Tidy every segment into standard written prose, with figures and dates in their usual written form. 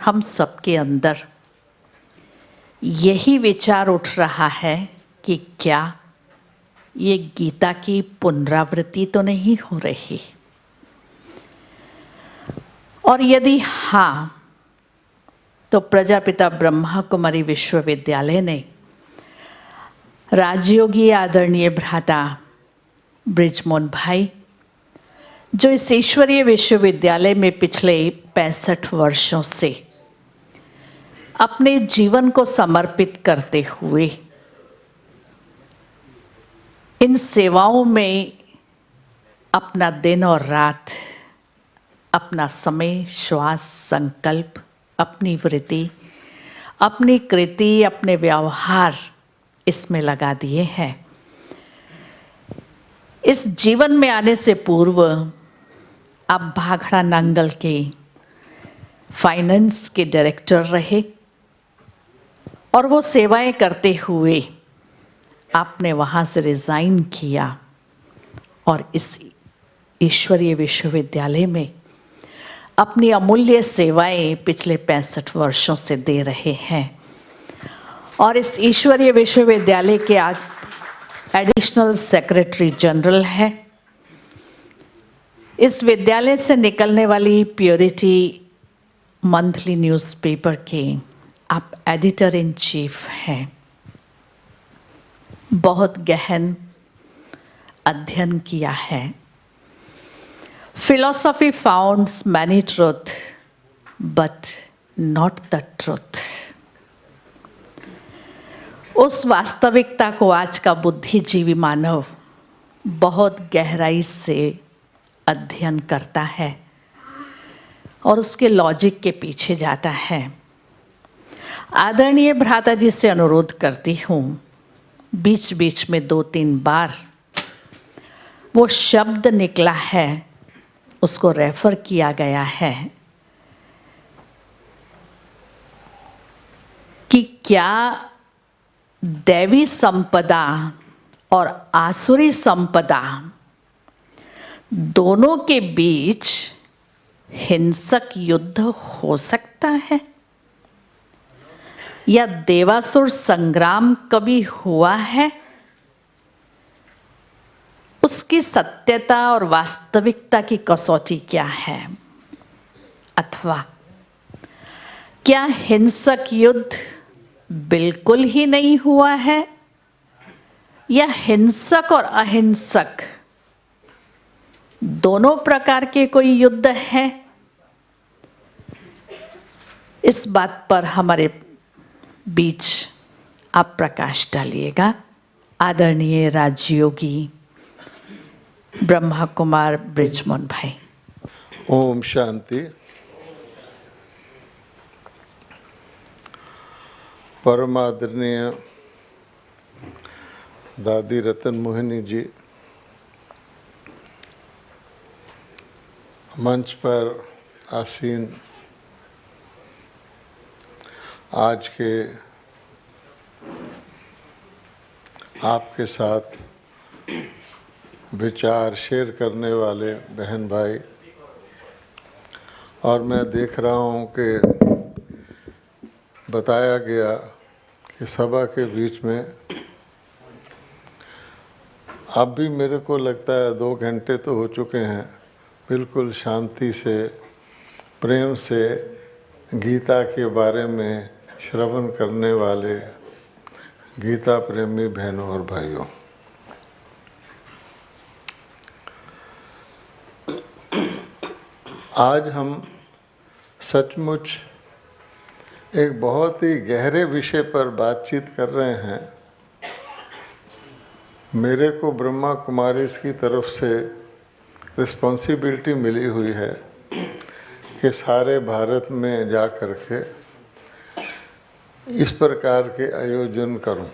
हम सबके अंदर यही विचार उठ रहा है कि क्या ये गीता की पुनरावृत्ति तो नहीं हो रही, और यदि हाँ, तो प्रजापिता ब्रह्मा कुमारी विश्वविद्यालय ने राजयोगी आदरणीय भ्राता बृजमोहन भाई, जो इस ईश्वरीय विश्वविद्यालय में पिछले 65 वर्षों से अपने जीवन को समर्पित करते हुए इन सेवाओं में अपना दिन और रात, अपना समय, श्वास, संकल्प, अपनी वृत्ति, अपनी कृति, अपने व्यवहार इसमें लगा दिए हैं। इस जीवन में आने से पूर्व आप भाखड़ा नांगल के फाइनेंस के डायरेक्टर रहे और वो सेवाएं करते हुए आपने वहाँ से रिज़ाइन किया और इस ईश्वरीय विश्वविद्यालय में अपनी अमूल्य सेवाएं पिछले 65 वर्षों से दे रहे हैं। और इस ईश्वरीय विश्वविद्यालय के आज एडिशनल सेक्रेटरी जनरल हैं। इस विद्यालय से निकलने वाली प्योरिटी मंथली न्यूज़पेपर के आप एडिटर इन चीफ हैं। बहुत गहन अध्ययन किया है। Philosophy founds many truth, but not the truth. उस वास्तविकता को आज का बुद्धिजीवी मानव बहुत गहराई से अध्ययन करता है और उसके लॉजिक के पीछे जाता है। आदरणीय भ्राता जी से अनुरोध करती हूँ, बीच बीच में 2-3 बार वो शब्द निकला है, उसको रेफर किया गया है कि क्या दैवी संपदा और आसुरी संपदा दोनों के बीच हिंसक युद्ध हो सकता है, या देवासुर संग्राम कभी हुआ है? उसकी सत्यता और वास्तविकता की कसौटी क्या है? अथवा क्या हिंसक युद्ध बिल्कुल ही नहीं हुआ है, या हिंसक और अहिंसक दोनों प्रकार के कोई युद्ध है? इस बात पर हमारे बीच आप प्रकाश डालिएगा। आदरणीय राजयोगी ब्रह्मा कुमार बृजमोहन भाई। ओम शांति। परम आदरणीय दादी रतन मोहिनी जी, मंच पर आसीन आज के आपके साथ विचार शेयर करने वाले बहन भाई, और मैं देख रहा हूँ कि बताया गया कि सभा के बीच में अब भी मेरे को लगता है 2 घंटे तो हो चुके हैं, बिल्कुल शांति से, प्रेम से गीता के बारे में श्रवण करने वाले गीता प्रेमी बहनों और भाइयों, आज हम सचमुच एक बहुत ही गहरे विषय पर बातचीत कर रहे हैं। मेरे को ब्रह्मा कुमारीज़ की तरफ से रिस्पॉन्सिबिलिटी मिली हुई है कि सारे भारत में जा कर के इस प्रकार के आयोजन करूं।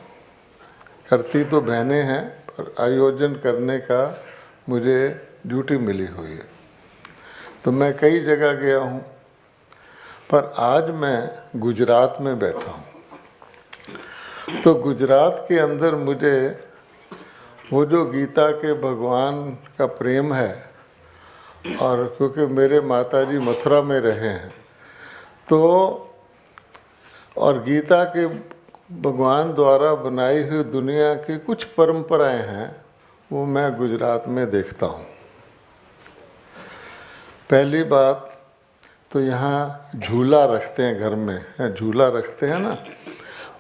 करती तो बहनें हैं, पर आयोजन करने का मुझे ड्यूटी मिली हुई है। तो मैं कई जगह गया हूं, पर आज मैं गुजरात में बैठा हूं। तो गुजरात के अंदर मुझे वो जो गीता के भगवान का प्रेम है, और क्योंकि मेरे माताजी मथुरा में रहे हैं, तो और गीता के भगवान द्वारा बनाई हुई दुनिया की कुछ परंपराएं हैं, वो मैं गुजरात में देखता हूँ। पहली बात तो यहाँ झूला रखते हैं, घर में झूला रखते हैं ना,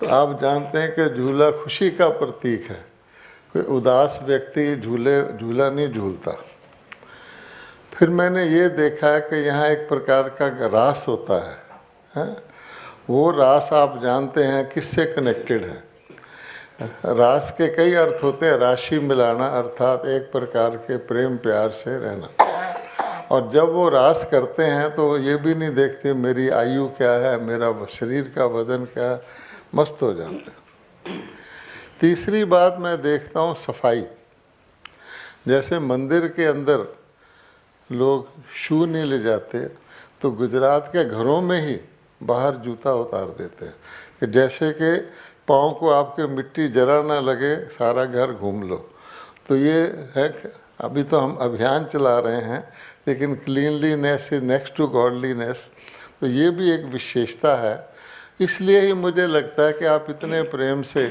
तो आप जानते हैं कि झूला खुशी का प्रतीक है। कोई उदास व्यक्ति झूला नहीं झूलता। फिर मैंने ये देखा है कि यहाँ एक प्रकार का रास होता है? वो रास आप जानते हैं किससे कनेक्टेड है? रास के कई अर्थ होते हैं। राशि मिलाना अर्थात एक प्रकार के प्रेम प्यार से रहना। और जब वो रास करते हैं तो वो ये भी नहीं देखते मेरी आयु क्या है, मेरा शरीर का वजन क्या है, मस्त हो जाते हैं। तीसरी बात मैं देखता हूँ सफाई। जैसे मंदिर के अंदर लोग शू नहीं ले जाते, तो गुजरात के घरों में ही बाहर जूता उतार देते हैं कि जैसे कि पाँव को आपके मिट्टी जरा ना लगे, सारा घर घूम लो। तो ये है कि अभी तो हम अभियान चला रहे हैं, लेकिन cleanliness is next to godliness, तो ये भी एक विशेषता है। इसलिए ही मुझे लगता है कि आप इतने प्रेम से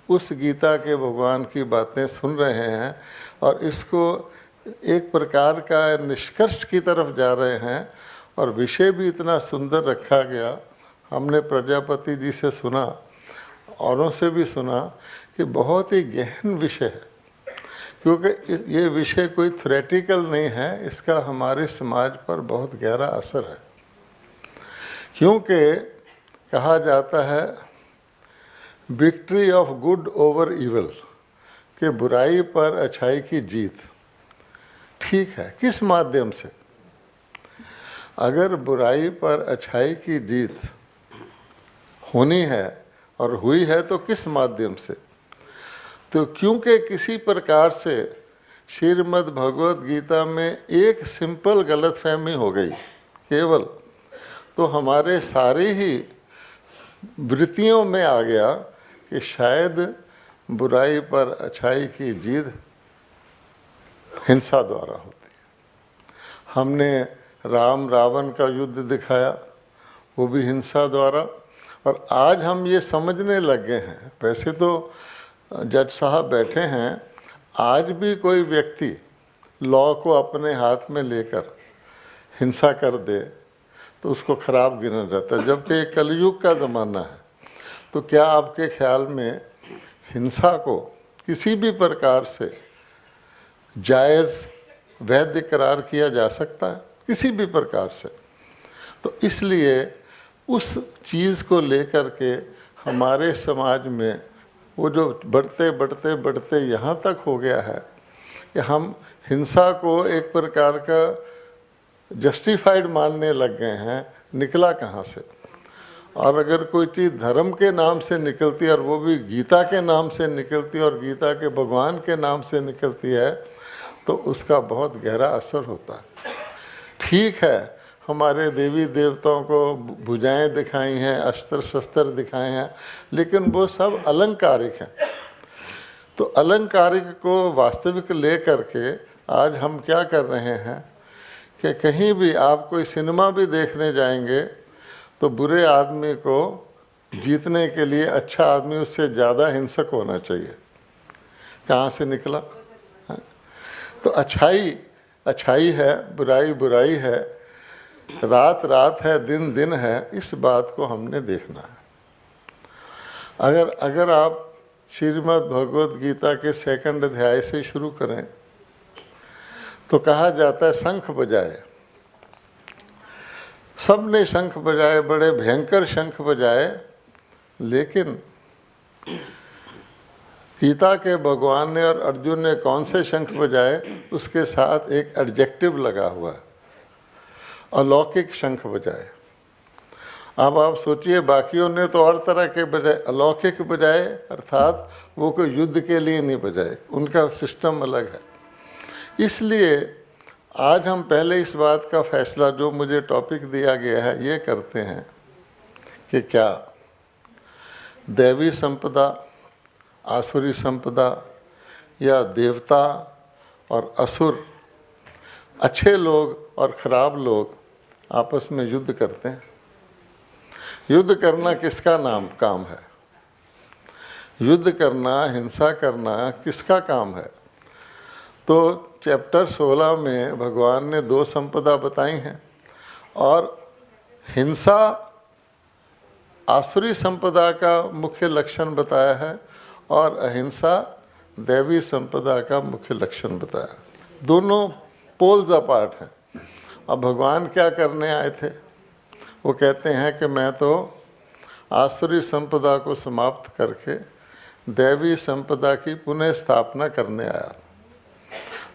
उस गीता के भगवान की बातें सुन रहे हैं और इसको एक प्रकार का निष्कर्ष की तरफ जा रहे हैं। और विषय भी इतना सुंदर रखा गया। हमने प्रजापति जी से सुना, औरों से भी सुना कि बहुत ही गहन विषय है, क्योंकि ये विषय कोई थ्योरेटिकल नहीं है, इसका हमारे समाज पर बहुत गहरा असर है। क्योंकि कहा जाता है victory of good over evil, कि बुराई पर अच्छाई की जीत। ठीक है, किस माध्यम से? अगर बुराई पर अच्छाई की जीत होनी है और हुई है तो किस माध्यम से? तो क्योंकि किसी प्रकार से श्रीमद् भगवत गीता में एक सिंपल गलतफहमी हो गई केवल, तो हमारे सारी ही वृत्तियों में आ गया कि शायद बुराई पर अच्छाई की जीत हिंसा द्वारा होती है। हमने राम रावण का युद्ध दिखाया, वो भी हिंसा द्वारा। और आज हम ये समझने लग गए हैं, वैसे तो जज साहब बैठे हैं, आज भी कोई व्यक्ति लॉ को अपने हाथ में लेकर हिंसा कर दे तो उसको खराब गिना जाता है, जबकि ये कलयुग का ज़माना है। तो क्या आपके ख्याल में हिंसा को किसी भी प्रकार से जायज़ वैध करार किया जा सकता है? किसी भी प्रकार से? तो इसलिए उस चीज़ को लेकर के हमारे समाज में वो जो बढ़ते बढ़ते बढ़ते यहाँ तक हो गया है कि हम हिंसा को एक प्रकार का जस्टिफाइड मानने लग गए हैं। निकला कहाँ से? और अगर कोई चीज़ धर्म के नाम से निकलती है और वो भी गीता के नाम से निकलती है और गीता के भगवान के नाम से निकलती है, तो उसका बहुत गहरा असर होता है। ठीक है, हमारे देवी देवताओं को भुजाएं दिखाई हैं, अस्त्र शस्त्र दिखाए हैं, लेकिन वो सब अलंकारिक हैं। तो अलंकारिक को वास्तविक ले करके आज हम क्या कर रहे हैं कि कहीं भी आप कोई सिनेमा भी देखने जाएंगे तो बुरे आदमी को जीतने के लिए अच्छा आदमी उससे ज़्यादा हिंसक होना चाहिए। कहाँ से निकला? तो अच्छाई अच्छाई है, बुराई बुराई है, रात रात है, दिन दिन है, इस बात को हमने देखना है। अगर आप श्रीमद् भगवत गीता के 2nd अध्याय से शुरू करें तो कहा जाता है शंख बजाए। सब ने शंख बजाए, बड़े भयंकर शंख बजाए, लेकिन गीता के भगवान ने और अर्जुन ने कौन से शंख बजाए? उसके साथ एक एडजेक्टिव लगा हुआ है, अलौकिक शंख बजाए। अब आप सोचिए, बाकियों ने तो और तरह के बजाए, अलौकिक बजाए, अर्थात वो कोई युद्ध के लिए नहीं बजाए, उनका सिस्टम अलग है। इसलिए आज हम पहले इस बात का फैसला, जो मुझे टॉपिक दिया गया है, ये करते हैं कि क्या दैवी संपदा, आसुरी संपदा या देवता और असुर, अच्छे लोग और खराब लोग आपस में युद्ध करते हैं? युद्ध करना किसका काम है? युद्ध करना, हिंसा करना किसका काम है? तो चैप्टर 16 में भगवान ने 2 संपदा बताई हैं और हिंसा आसुरी संपदा का मुख्य लक्षण बताया है और अहिंसा दैवी संपदा का मुख्य लक्षण बताया। दोनों पोल्स अपार्ट हैं। अब भगवान क्या करने आए थे? वो कहते हैं कि मैं तो आसुरी संपदा को समाप्त करके दैवी संपदा की पुनः स्थापना करने आया।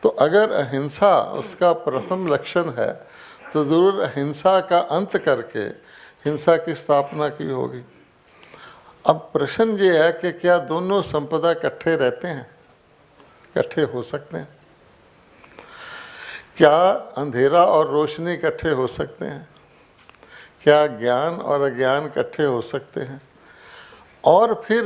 तो अगर अहिंसा उसका प्रथम लक्षण है तो ज़रूर अहिंसा का अंत करके हिंसा की स्थापना की होगी। अब प्रश्न ये है कि क्या दोनों संपदा इकट्ठे रहते हैं, इकट्ठे हो सकते हैं? क्या अंधेरा और रोशनी इकट्ठे हो सकते हैं? क्या ज्ञान और अज्ञान इकट्ठे हो सकते हैं? और फिर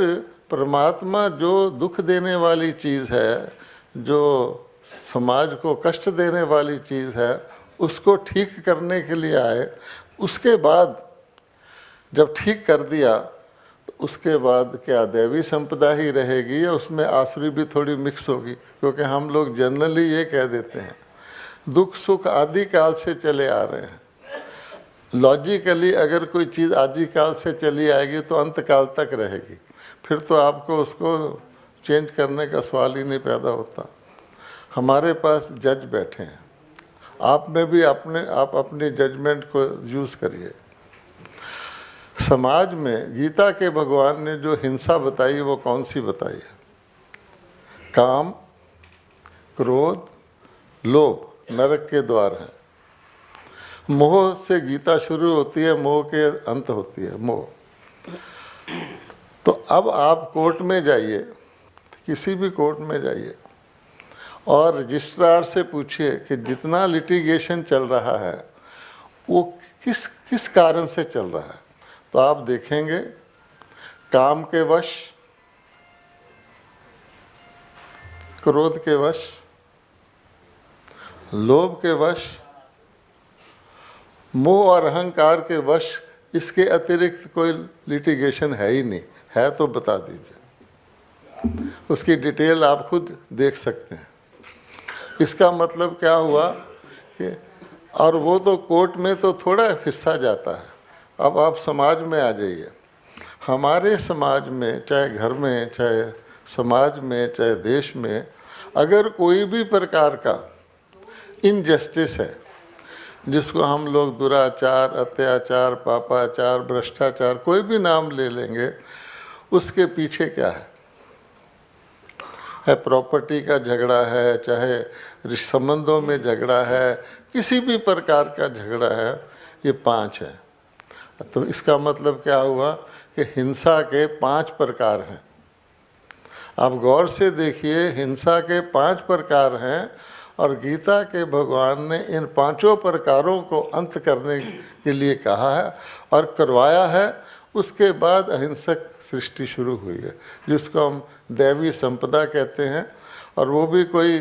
परमात्मा जो दुख देने वाली चीज़ है, जो समाज को कष्ट देने वाली चीज़ है, उसको ठीक करने के लिए आए। उसके बाद जब ठीक कर दिया तो उसके बाद क्या दैवी संपदा ही रहेगी या उसमें आसुरी भी थोड़ी मिक्स होगी? क्योंकि हम लोग जनरली ये कह देते हैं दुख सुख आदि काल से चले आ रहे हैं। लॉजिकली अगर कोई चीज़ आदि काल से चली आएगी तो अंत काल तक रहेगी, फिर तो आपको उसको चेंज करने का सवाल ही नहीं पैदा होता। हमारे पास जज बैठे हैं, आप में भी आप अपने जजमेंट को यूज़ करिए। समाज में गीता के भगवान ने जो हिंसा बताई वो कौन सी बताई है? काम, क्रोध, लोभ नरक के द्वार हैं। मोह से गीता शुरू होती है, मोह के अंत होती है मोह। तो अब आप कोर्ट में जाइए, किसी भी कोर्ट में जाइए और रजिस्ट्रार से पूछिए कि जितना लिटिगेशन चल रहा है वो किस किस कारण से चल रहा है, तो आप देखेंगे काम के वश, क्रोध के वश, लोभ के वश, मोह और अहंकार के वश, इसके अतिरिक्त कोई लिटिगेशन है ही नहीं। है तो बता दीजिए, उसकी डिटेल आप खुद देख सकते हैं। इसका मतलब क्या हुआ कि और वो तो कोर्ट में तो थोड़ा हिस्सा जाता है। अब आप समाज में आ जाइए। हमारे समाज में, चाहे घर में, चाहे समाज में, चाहे देश में, अगर कोई भी प्रकार का इनजस्टिस है, जिसको हम लोग दुराचार, अत्याचार, पापाचार, भ्रष्टाचार, कोई भी नाम ले लेंगे, उसके पीछे क्या है प्रॉपर्टी का झगड़ा है, चाहे संबंधों में झगड़ा है, किसी भी प्रकार का झगड़ा है, ये 5 है। तो इसका मतलब क्या हुआ कि हिंसा के 5 प्रकार हैं। आप गौर से देखिए, हिंसा के 5 प्रकार हैं और गीता के भगवान ने इन 5 प्रकारों को अंत करने के लिए कहा है और करवाया है। उसके बाद अहिंसक सृष्टि शुरू हुई है, जिसको हम दैवी संपदा कहते हैं। और वो भी कोई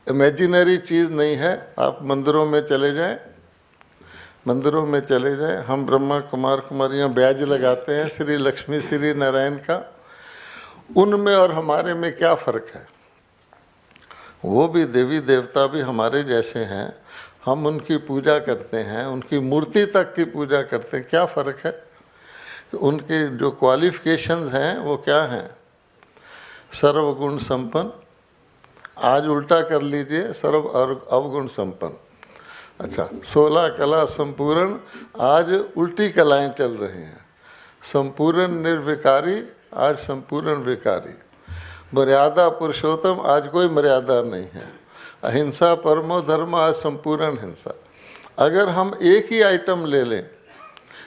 इमेजिनरी चीज़ नहीं है। आप मंदिरों में चले जाएं, मंदिरों में चले जाएं, हम ब्रह्मा कुमार कुमारियाँ बैज लगाते हैं श्री लक्ष्मी श्री नारायण का, उनमें और हमारे में क्या फ़र्क है? वो भी देवी देवता भी हमारे जैसे हैं, हम उनकी पूजा करते हैं, उनकी मूर्ति तक की पूजा करते हैं। क्या फ़र्क है? उनके जो क्वालिफिकेशंस हैं वो क्या हैं? सर्वगुण संपन्न, आज उल्टा कर लीजिए, सर्व अवगुण संपन्न। अच्छा, 16 कला संपूर्ण, आज उल्टी कलाएं चल रही हैं। संपूर्ण निर्विकारी, आज संपूर्ण विकारी। मर्यादा पुरुषोत्तम, आज कोई मर्यादा नहीं है। अहिंसा परमो धर्म, आज संपूर्ण हिंसा। अगर हम एक ही आइटम ले लें,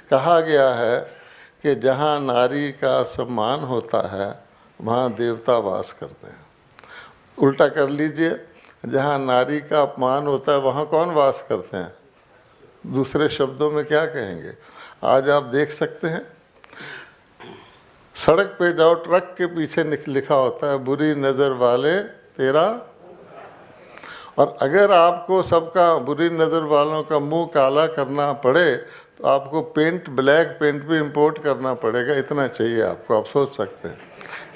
कहा गया है कि जहाँ नारी का सम्मान होता है वहाँ देवता वास करते हैं। उल्टा कर लीजिए, जहाँ नारी का अपमान होता है वहाँ कौन वास करते हैं? दूसरे शब्दों में क्या कहेंगे? आज आप देख सकते हैं, सड़क पे जाओ, ट्रक के पीछे लिखा होता है बुरी नज़र वाले तेरा, और अगर आपको सबका, बुरी नज़र वालों का मुंह काला करना पड़े तो आपको ब्लैक पेंट भी इंपोर्ट करना पड़ेगा, इतना चाहिए आपको, आप सोच सकते हैं।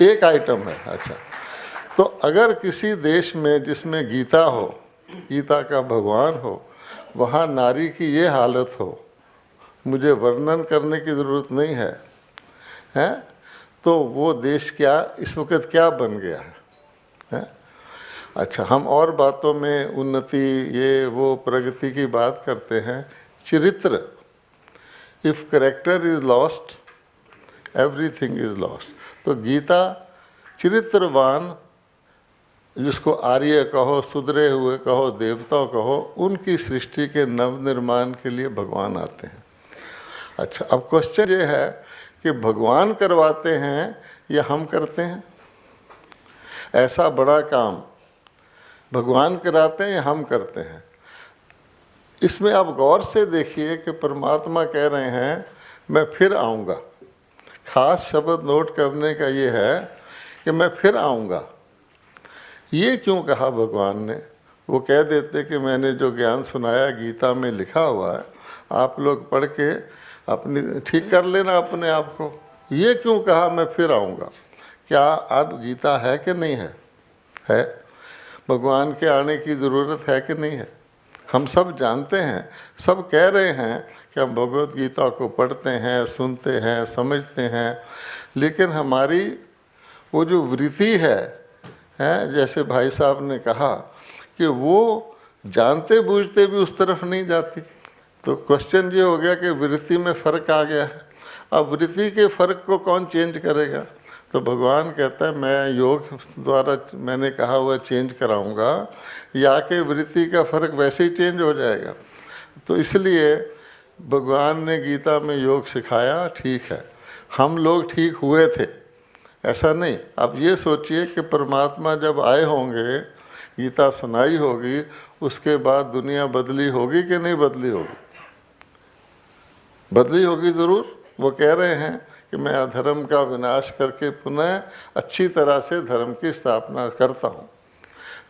एक आइटम है। अच्छा, तो अगर किसी देश में जिसमें गीता हो, गीता का भगवान हो, वहाँ नारी की ये हालत हो, मुझे वर्णन करने की ज़रूरत नहीं है, हैं? तो वो देश क्या इस वक्त क्या बन गया है? अच्छा, हम और बातों में उन्नति, ये वो प्रगति की बात करते हैं। चरित्र, if character is lost everything is lost. तो गीता चरित्रवान, जिसको आर्य कहो, सुधरे हुए कहो, देवता कहो, उनकी सृष्टि के नवनिर्माण के लिए भगवान आते हैं। अच्छा, अब क्वेश्चन ये है कि भगवान करवाते हैं या हम करते हैं? ऐसा बड़ा काम भगवान कराते हैं या हम करते हैं? इसमें आप गौर से देखिए कि परमात्मा कह रहे हैं मैं फिर आऊँगा। खास शब्द नोट करने का ये है कि मैं फिर आऊँगा। ये क्यों कहा भगवान ने? वो कह देते कि मैंने जो ज्ञान सुनाया गीता में लिखा हुआ है, आप लोग पढ़ के अपनी ठीक कर लेना अपने आप को। ये क्यों कहा मैं फिर आऊँगा? क्या अब गीता है कि नहीं है? है। भगवान के आने की ज़रूरत है कि नहीं है? हम सब जानते हैं, सब कह रहे हैं कि हम भगवत गीता को पढ़ते हैं, सुनते हैं, समझते हैं, लेकिन हमारी वो जो वृत्ति है, जैसे भाई साहब ने कहा कि वो जानते बूझते भी उस तरफ नहीं जाती। तो क्वेश्चन ये हो गया कि वृत्ति में फ़र्क आ गया है। अब वृत्ति के फ़र्क को कौन चेंज करेगा? तो भगवान कहता है मैं योग द्वारा, मैंने कहा हुआ चेंज कराऊंगा, या कि वृत्ति का फ़र्क वैसे ही चेंज हो जाएगा। तो इसलिए भगवान ने गीता में योग सिखाया, ठीक है, हम लोग ठीक हुए थे, ऐसा नहीं। अब ये सोचिए कि परमात्मा जब आए होंगे, गीता सुनाई होगी, उसके बाद दुनिया बदली होगी कि नहीं बदली होगी? बदली होगी ज़रूर। वो कह रहे हैं कि मैं अधर्म का विनाश करके पुनः अच्छी तरह से धर्म की स्थापना करता हूँ।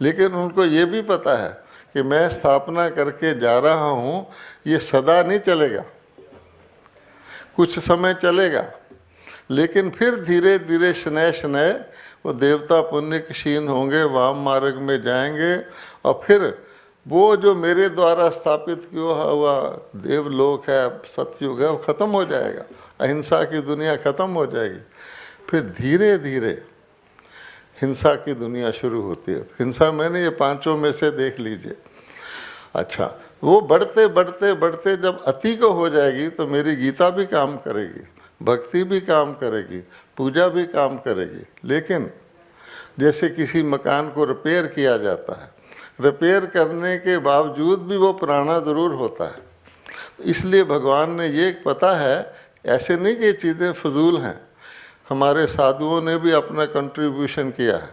लेकिन उनको ये भी पता है कि मैं स्थापना करके जा रहा हूँ, ये सदा नहीं चलेगा, कुछ समय चलेगा, लेकिन फिर धीरे धीरे शनय शनय वो देवता पुण्य क्षीण होंगे, वाम मार्ग में जाएंगे, और फिर वो जो मेरे द्वारा स्थापित किया हुआ देवलोक है, सतयुग है, वो ख़त्म हो जाएगा, अहिंसा की दुनिया ख़त्म हो जाएगी। फिर धीरे धीरे हिंसा की दुनिया शुरू होती है। हिंसा मैंने ये पांचों में से देख लीजिए। अच्छा, वो बढ़ते बढ़ते बढ़ते जब अति को हो जाएगी तो मेरी गीता भी काम करेगी, भक्ति भी काम करेगी, पूजा भी काम करेगी। लेकिन जैसे किसी मकान को रिपेयर किया जाता है, रिपेयर करने के बावजूद भी वो पुराना ज़रूर होता है। इसलिए भगवान ने ये पता है, ऐसे नहीं कि ये चीज़ें फजूल हैं। हमारे साधुओं ने भी अपना कंट्रीब्यूशन किया है,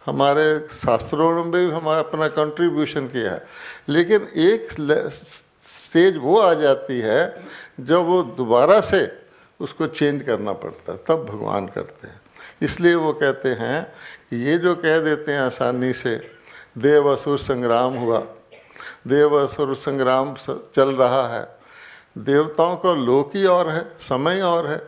हमारे शास्त्रों ने भी हमारा अपना कंट्रीब्यूशन किया है, लेकिन एक स्टेज वो आ जाती है जब वो दोबारा से उसको चेंज करना पड़ता है, तब भगवान करते हैं। इसलिए वो कहते हैं कि ये जो कह देते हैं आसानी से, देव असुर संग्राम हुआ, देव असुर संग्राम चल रहा है। देवताओं का लोक ही और है, समय और है।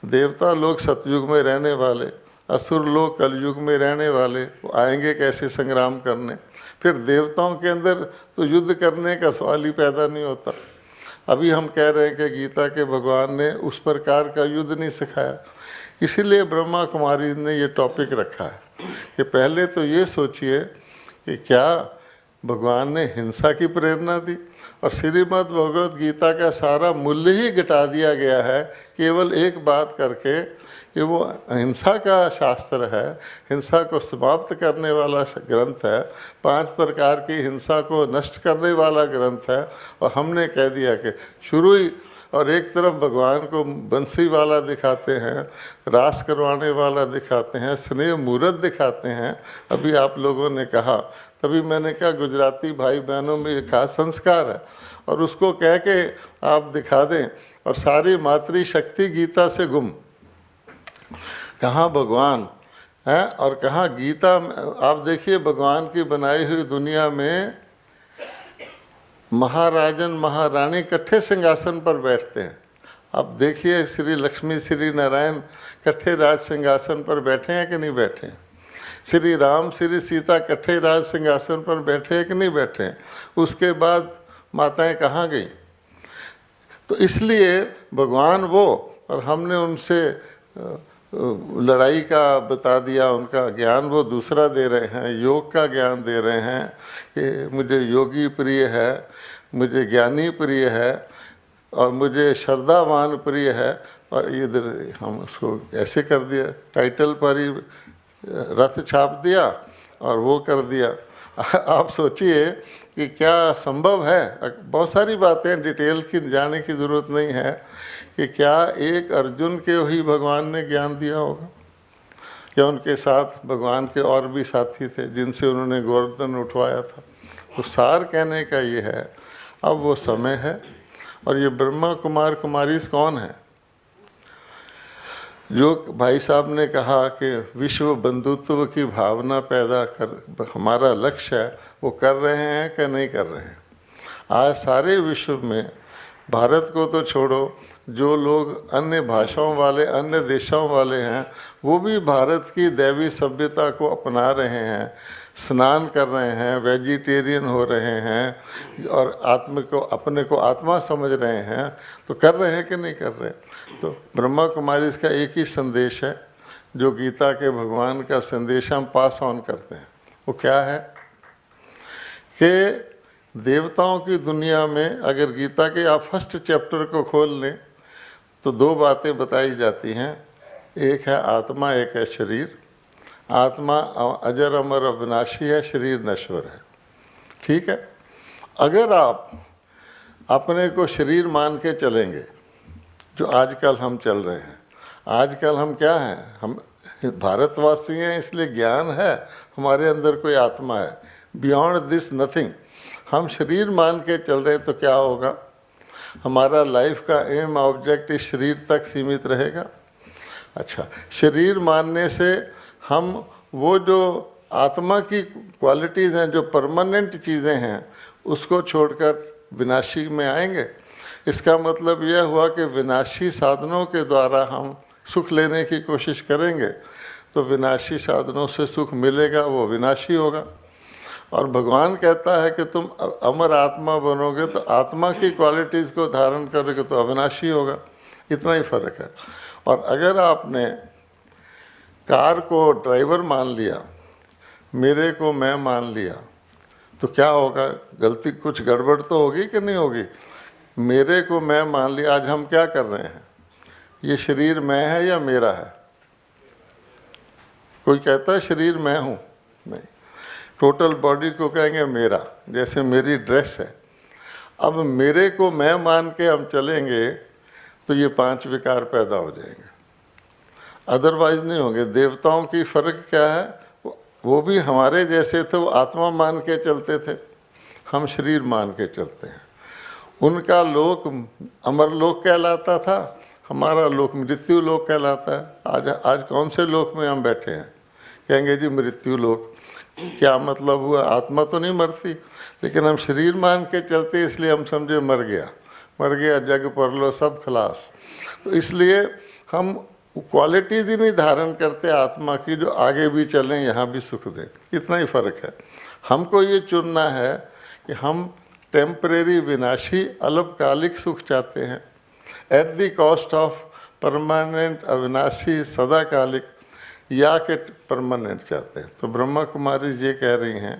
देवता लोग सतयुग में रहने वाले, असुर लोग कलयुग में रहने वाले, वो आएंगे कैसे संग्राम करने? फिर देवताओं के अंदर तो युद्ध करने का सवाल ही पैदा नहीं होता। अभी हम कह रहे हैं कि गीता के भगवान ने उस प्रकार का युद्ध नहीं सिखाया। इसीलिए ब्रह्मा कुमारी ने ये टॉपिक रखा है कि पहले तो ये सोचिए कि क्या भगवान ने हिंसा की प्रेरणा दी? और श्रीमद् भगवद गीता का सारा मूल्य ही घटा दिया गया है केवल एक बात करके कि वो हिंसा का शास्त्र है, हिंसा को समाप्त करने वाला ग्रंथ है, 5 प्रकार की हिंसा को नष्ट करने वाला ग्रंथ है। और हमने कह दिया कि शुरू ही, और एक तरफ भगवान को बंसी वाला दिखाते हैं, रास करवाने वाला दिखाते हैं, स्नेह मूर्त दिखाते हैं। अभी आप लोगों ने कहा, तभी मैंने कहा गुजराती भाई बहनों में एक खास संस्कार है, और उसको कह के आप दिखा दें, और सारी मातृशक्ति गीता से गुम। कहाँ भगवान है और कहाँ गीता? आप देखिए भगवान की बनाई हुई दुनिया में महाराजन महारानी इकट्ठे सिंहासन पर बैठते हैं। अब देखिए श्री लक्ष्मी श्री नारायण इकट्ठे राज सिंहासन पर बैठे हैं कि नहीं बैठे हैं? श्री राम श्री सीता इकट्ठे राज सिंहासन पर बैठे हैं कि नहीं बैठे हैं? उसके बाद माताएं कहाँ गई? तो इसलिए भगवान वो, और हमने उनसे लड़ाई का बता दिया, उनका ज्ञान वो दूसरा दे रहे हैं, योग का ज्ञान दे रहे हैं कि मुझे योगी प्रिय है, मुझे ज्ञानी प्रिय है और मुझे श्रद्धावान प्रिय है। और इधर हम उसको ऐसे कर दिया, टाइटल पर ही रथ छाप दिया और वो कर दिया। आप सोचिए कि क्या संभव है। बहुत सारी बातें डिटेल की जाने की ज़रूरत नहीं है कि क्या एक अर्जुन के ही भगवान ने ज्ञान दिया होगा, या उनके साथ भगवान के और भी साथी थे जिनसे उन्होंने गोवर्धन उठवाया था। तो सार कहने का ये है, अब वो समय है। और ये ब्रह्मा कुमार कुमारी कौन है? जो भाई साहब ने कहा कि विश्व बंधुत्व की भावना पैदा कर हमारा लक्ष्य है, वो कर रहे हैं कि नहीं कर रहे हैं? आज सारे विश्व में, भारत को तो छोड़ो, जो लोग अन्य भाषाओं वाले, अन्य देशों वाले हैं, वो भी भारत की दैवी सभ्यता को अपना रहे हैं, स्नान कर रहे हैं, वेजिटेरियन हो रहे हैं और अपने को आत्मा समझ रहे हैं। तो कर रहे हैं कि नहीं कर रहे? तो ब्रह्मा कुमारी इसका एक ही संदेश है, जो गीता के भगवान का संदेश हम पास ऑन करते हैं। वो क्या है कि देवताओं की दुनिया में अगर गीता के आप फर्स्ट चैप्टर को खोल लें तो दो बातें बताई जाती हैं। एक है आत्मा, एक है शरीर। आत्मा अजर अमर अविनाशी है, शरीर नश्वर है। ठीक है। अगर आप अपने को शरीर मान के चलेंगे, जो आजकल हम चल रहे हैं, आजकल हम क्या हैं? हम भारतवासी हैं, इसलिए ज्ञान है, हमारे अंदर कोई आत्मा है। Beyond this nothing. हम शरीर मान के चल रहे हैं तो क्या होगा? हमारा लाइफ का एम ऑब्जेक्ट इस शरीर तक सीमित रहेगा। अच्छा, शरीर मानने से हम वो जो आत्मा की क्वालिटीज़ हैं, जो परमानेंट चीज़ें हैं, उसको छोड़कर विनाशी में आएंगे। इसका मतलब यह हुआ कि विनाशी साधनों के द्वारा हम सुख लेने की कोशिश करेंगे, तो विनाशी साधनों से सुख मिलेगा, वो विनाशी होगा। और भगवान कहता है कि तुम अमर आत्मा बनोगे तो आत्मा की क्वालिटीज़ को धारण करोगे तो अविनाशी होगा। इतना ही फर्क है। और अगर आपने कार को ड्राइवर मान लिया, मेरे को मैं मान लिया, तो क्या होगा? गलती कुछ गड़बड़ तो होगी कि नहीं होगी? मेरे को मैं मान लिया। आज हम क्या कर रहे हैं? ये शरीर मैं है या मेरा है? कोई कहता है शरीर मैं हूँ, नहीं। टोटल बॉडी को कहेंगे मेरा, जैसे मेरी ड्रेस है। अब मेरे को मैं मान के हम चलेंगे तो ये 5 विकार पैदा हो जाएंगे, अदरवाइज नहीं होंगे। देवताओं की फ़र्क क्या है? वो भी हमारे जैसे थे, वो आत्मा मान के चलते थे, हम शरीर मान के चलते हैं। उनका लोक अमर लोक कहलाता था, हमारा लोक मृत्यु लोक कहलाता है। आज कौन से लोक में हम बैठे हैं? कहेंगे जी मृत्यु लोक। क्या मतलब हुआ? आत्मा तो नहीं मरती, लेकिन हम शरीर मान के चलते, इसलिए हम समझे मर गया जग परलो सब खलास। तो इसलिए हम क्वालिटीज ही नहीं धारण करते आत्मा की, जो आगे भी चलें, यहाँ भी सुख दें। इतना ही फर्क है। हमको ये चुनना है कि हम टेम्परेरी विनाशी अल्पकालिक सुख चाहते हैं at the cost of permanent अविनाशी सदाकालिक, या के परमानेंट चाहते हैं। तो ब्रह्मा कुमारी ये कह रही हैं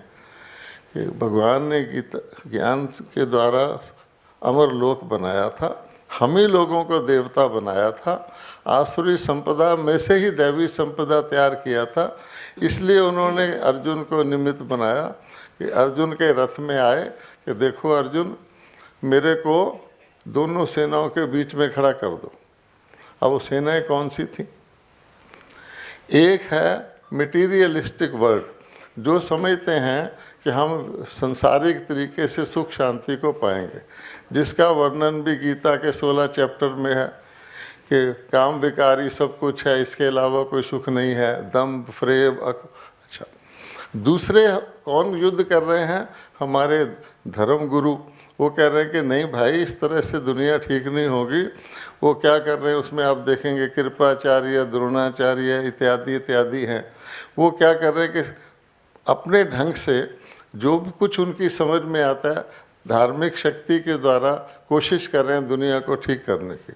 कि भगवान ने गीता ज्ञान के द्वारा अमर लोक बनाया था, हम ही लोगों को देवता बनाया था, आसुरी संपदा में से ही दैवी संपदा तैयार किया था। इसलिए उन्होंने अर्जुन को निमित्त बनाया कि अर्जुन के रथ में आए कि देखो अर्जुन, मेरे को दोनों सेनाओं के बीच में खड़ा कर दो। अब वो सेनाएं कौन सी थी? एक है मटीरियलिस्टिक वर्ल्ड, जो समझते हैं कि हम सांसारिक तरीके से सुख शांति को पाएंगे, जिसका वर्णन भी गीता के 16 चैप्टर में है कि काम विकारी सब कुछ है, इसके अलावा कोई सुख नहीं है, दम्भ फ्रेब। अच्छा, दूसरे कौन युद्ध कर रहे हैं? हमारे धर्म गुरु वो कह रहे हैं कि नहीं भाई, इस तरह से दुनिया ठीक नहीं होगी। वो क्या कर रहे हैं उसमें आप देखेंगे, कृपाचार्य, द्रोणाचार्य इत्यादि इत्यादि हैं। वो क्या कर रहे हैं कि अपने ढंग से जो भी कुछ उनकी समझ में आता है, धार्मिक शक्ति के द्वारा कोशिश कर रहे हैं दुनिया को ठीक करने की।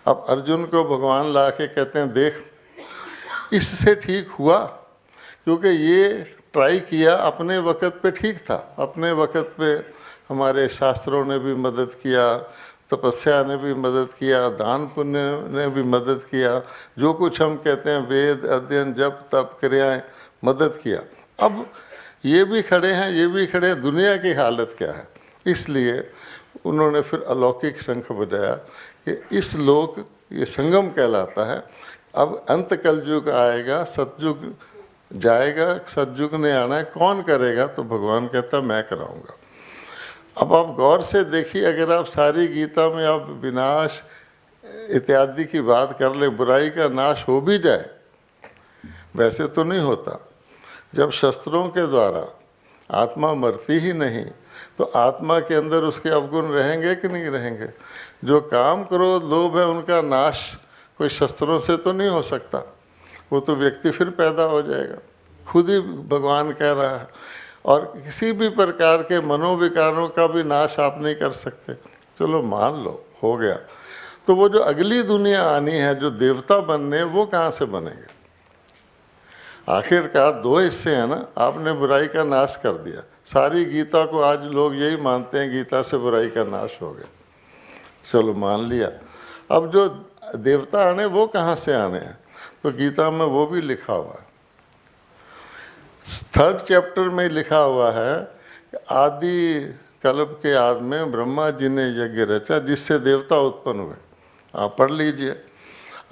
अब अर्जुन को भगवान ला के कहते हैं देख, इससे ठीक हुआ, क्योंकि ये ट्राई किया, अपने वक़्त पे ठीक था, अपने वक़्त पे हमारे शास्त्रों ने भी मदद किया, तपस्या ने भी मदद किया, दान पुण्य ने भी मदद किया, जो कुछ हम कहते हैं वेद अध्ययन जप तप क्रियाएं, मदद किया। अब ये भी खड़े हैं, ये भी खड़े हैं, दुनिया की हालत क्या है। इसलिए उन्होंने फिर अलौकिक शंख बजाया कि इस लोक, ये संगम कहलाता है। अब अंत कलयुग आएगा, सतयुग जाएगा, सतयुग ने आना है, कौन करेगा? तो भगवान कहता मैं कराऊंगा। अब आप गौर से देखिए, अगर आप सारी गीता में आप विनाश इत्यादि की बात कर ले, बुराई का नाश हो भी जाए, वैसे तो नहीं होता। जब शस्त्रों के द्वारा आत्मा मरती ही नहीं, तो आत्मा के अंदर उसके अवगुण रहेंगे कि नहीं रहेंगे? जो काम क्रोध लोभ है, उनका नाश कोई शस्त्रों से तो नहीं हो सकता, वो तो व्यक्ति फिर पैदा हो जाएगा। खुद ही भगवान कह रहा है। और किसी भी प्रकार के मनोविकारों का भी नाश आप नहीं कर सकते। चलो मान लो हो गया, तो वो जो अगली दुनिया आनी है, जो देवता बनने, वो कहाँ से बनेंगे? आखिरकार दो हिस्से हैं ना, आपने बुराई का नाश कर दिया। सारी गीता को आज लोग यही मानते हैं, गीता से बुराई का नाश हो गया, चलो मान लिया। अब जो देवता आने, वो कहाँ से आने हैं? तो गीता में वो भी लिखा हुआ है, 3rd चैप्टर में लिखा हुआ है कि आदि कल्प के आदि में ब्रह्मा जी ने यज्ञ रचा, जिससे देवता उत्पन्न हुए। आप पढ़ लीजिए।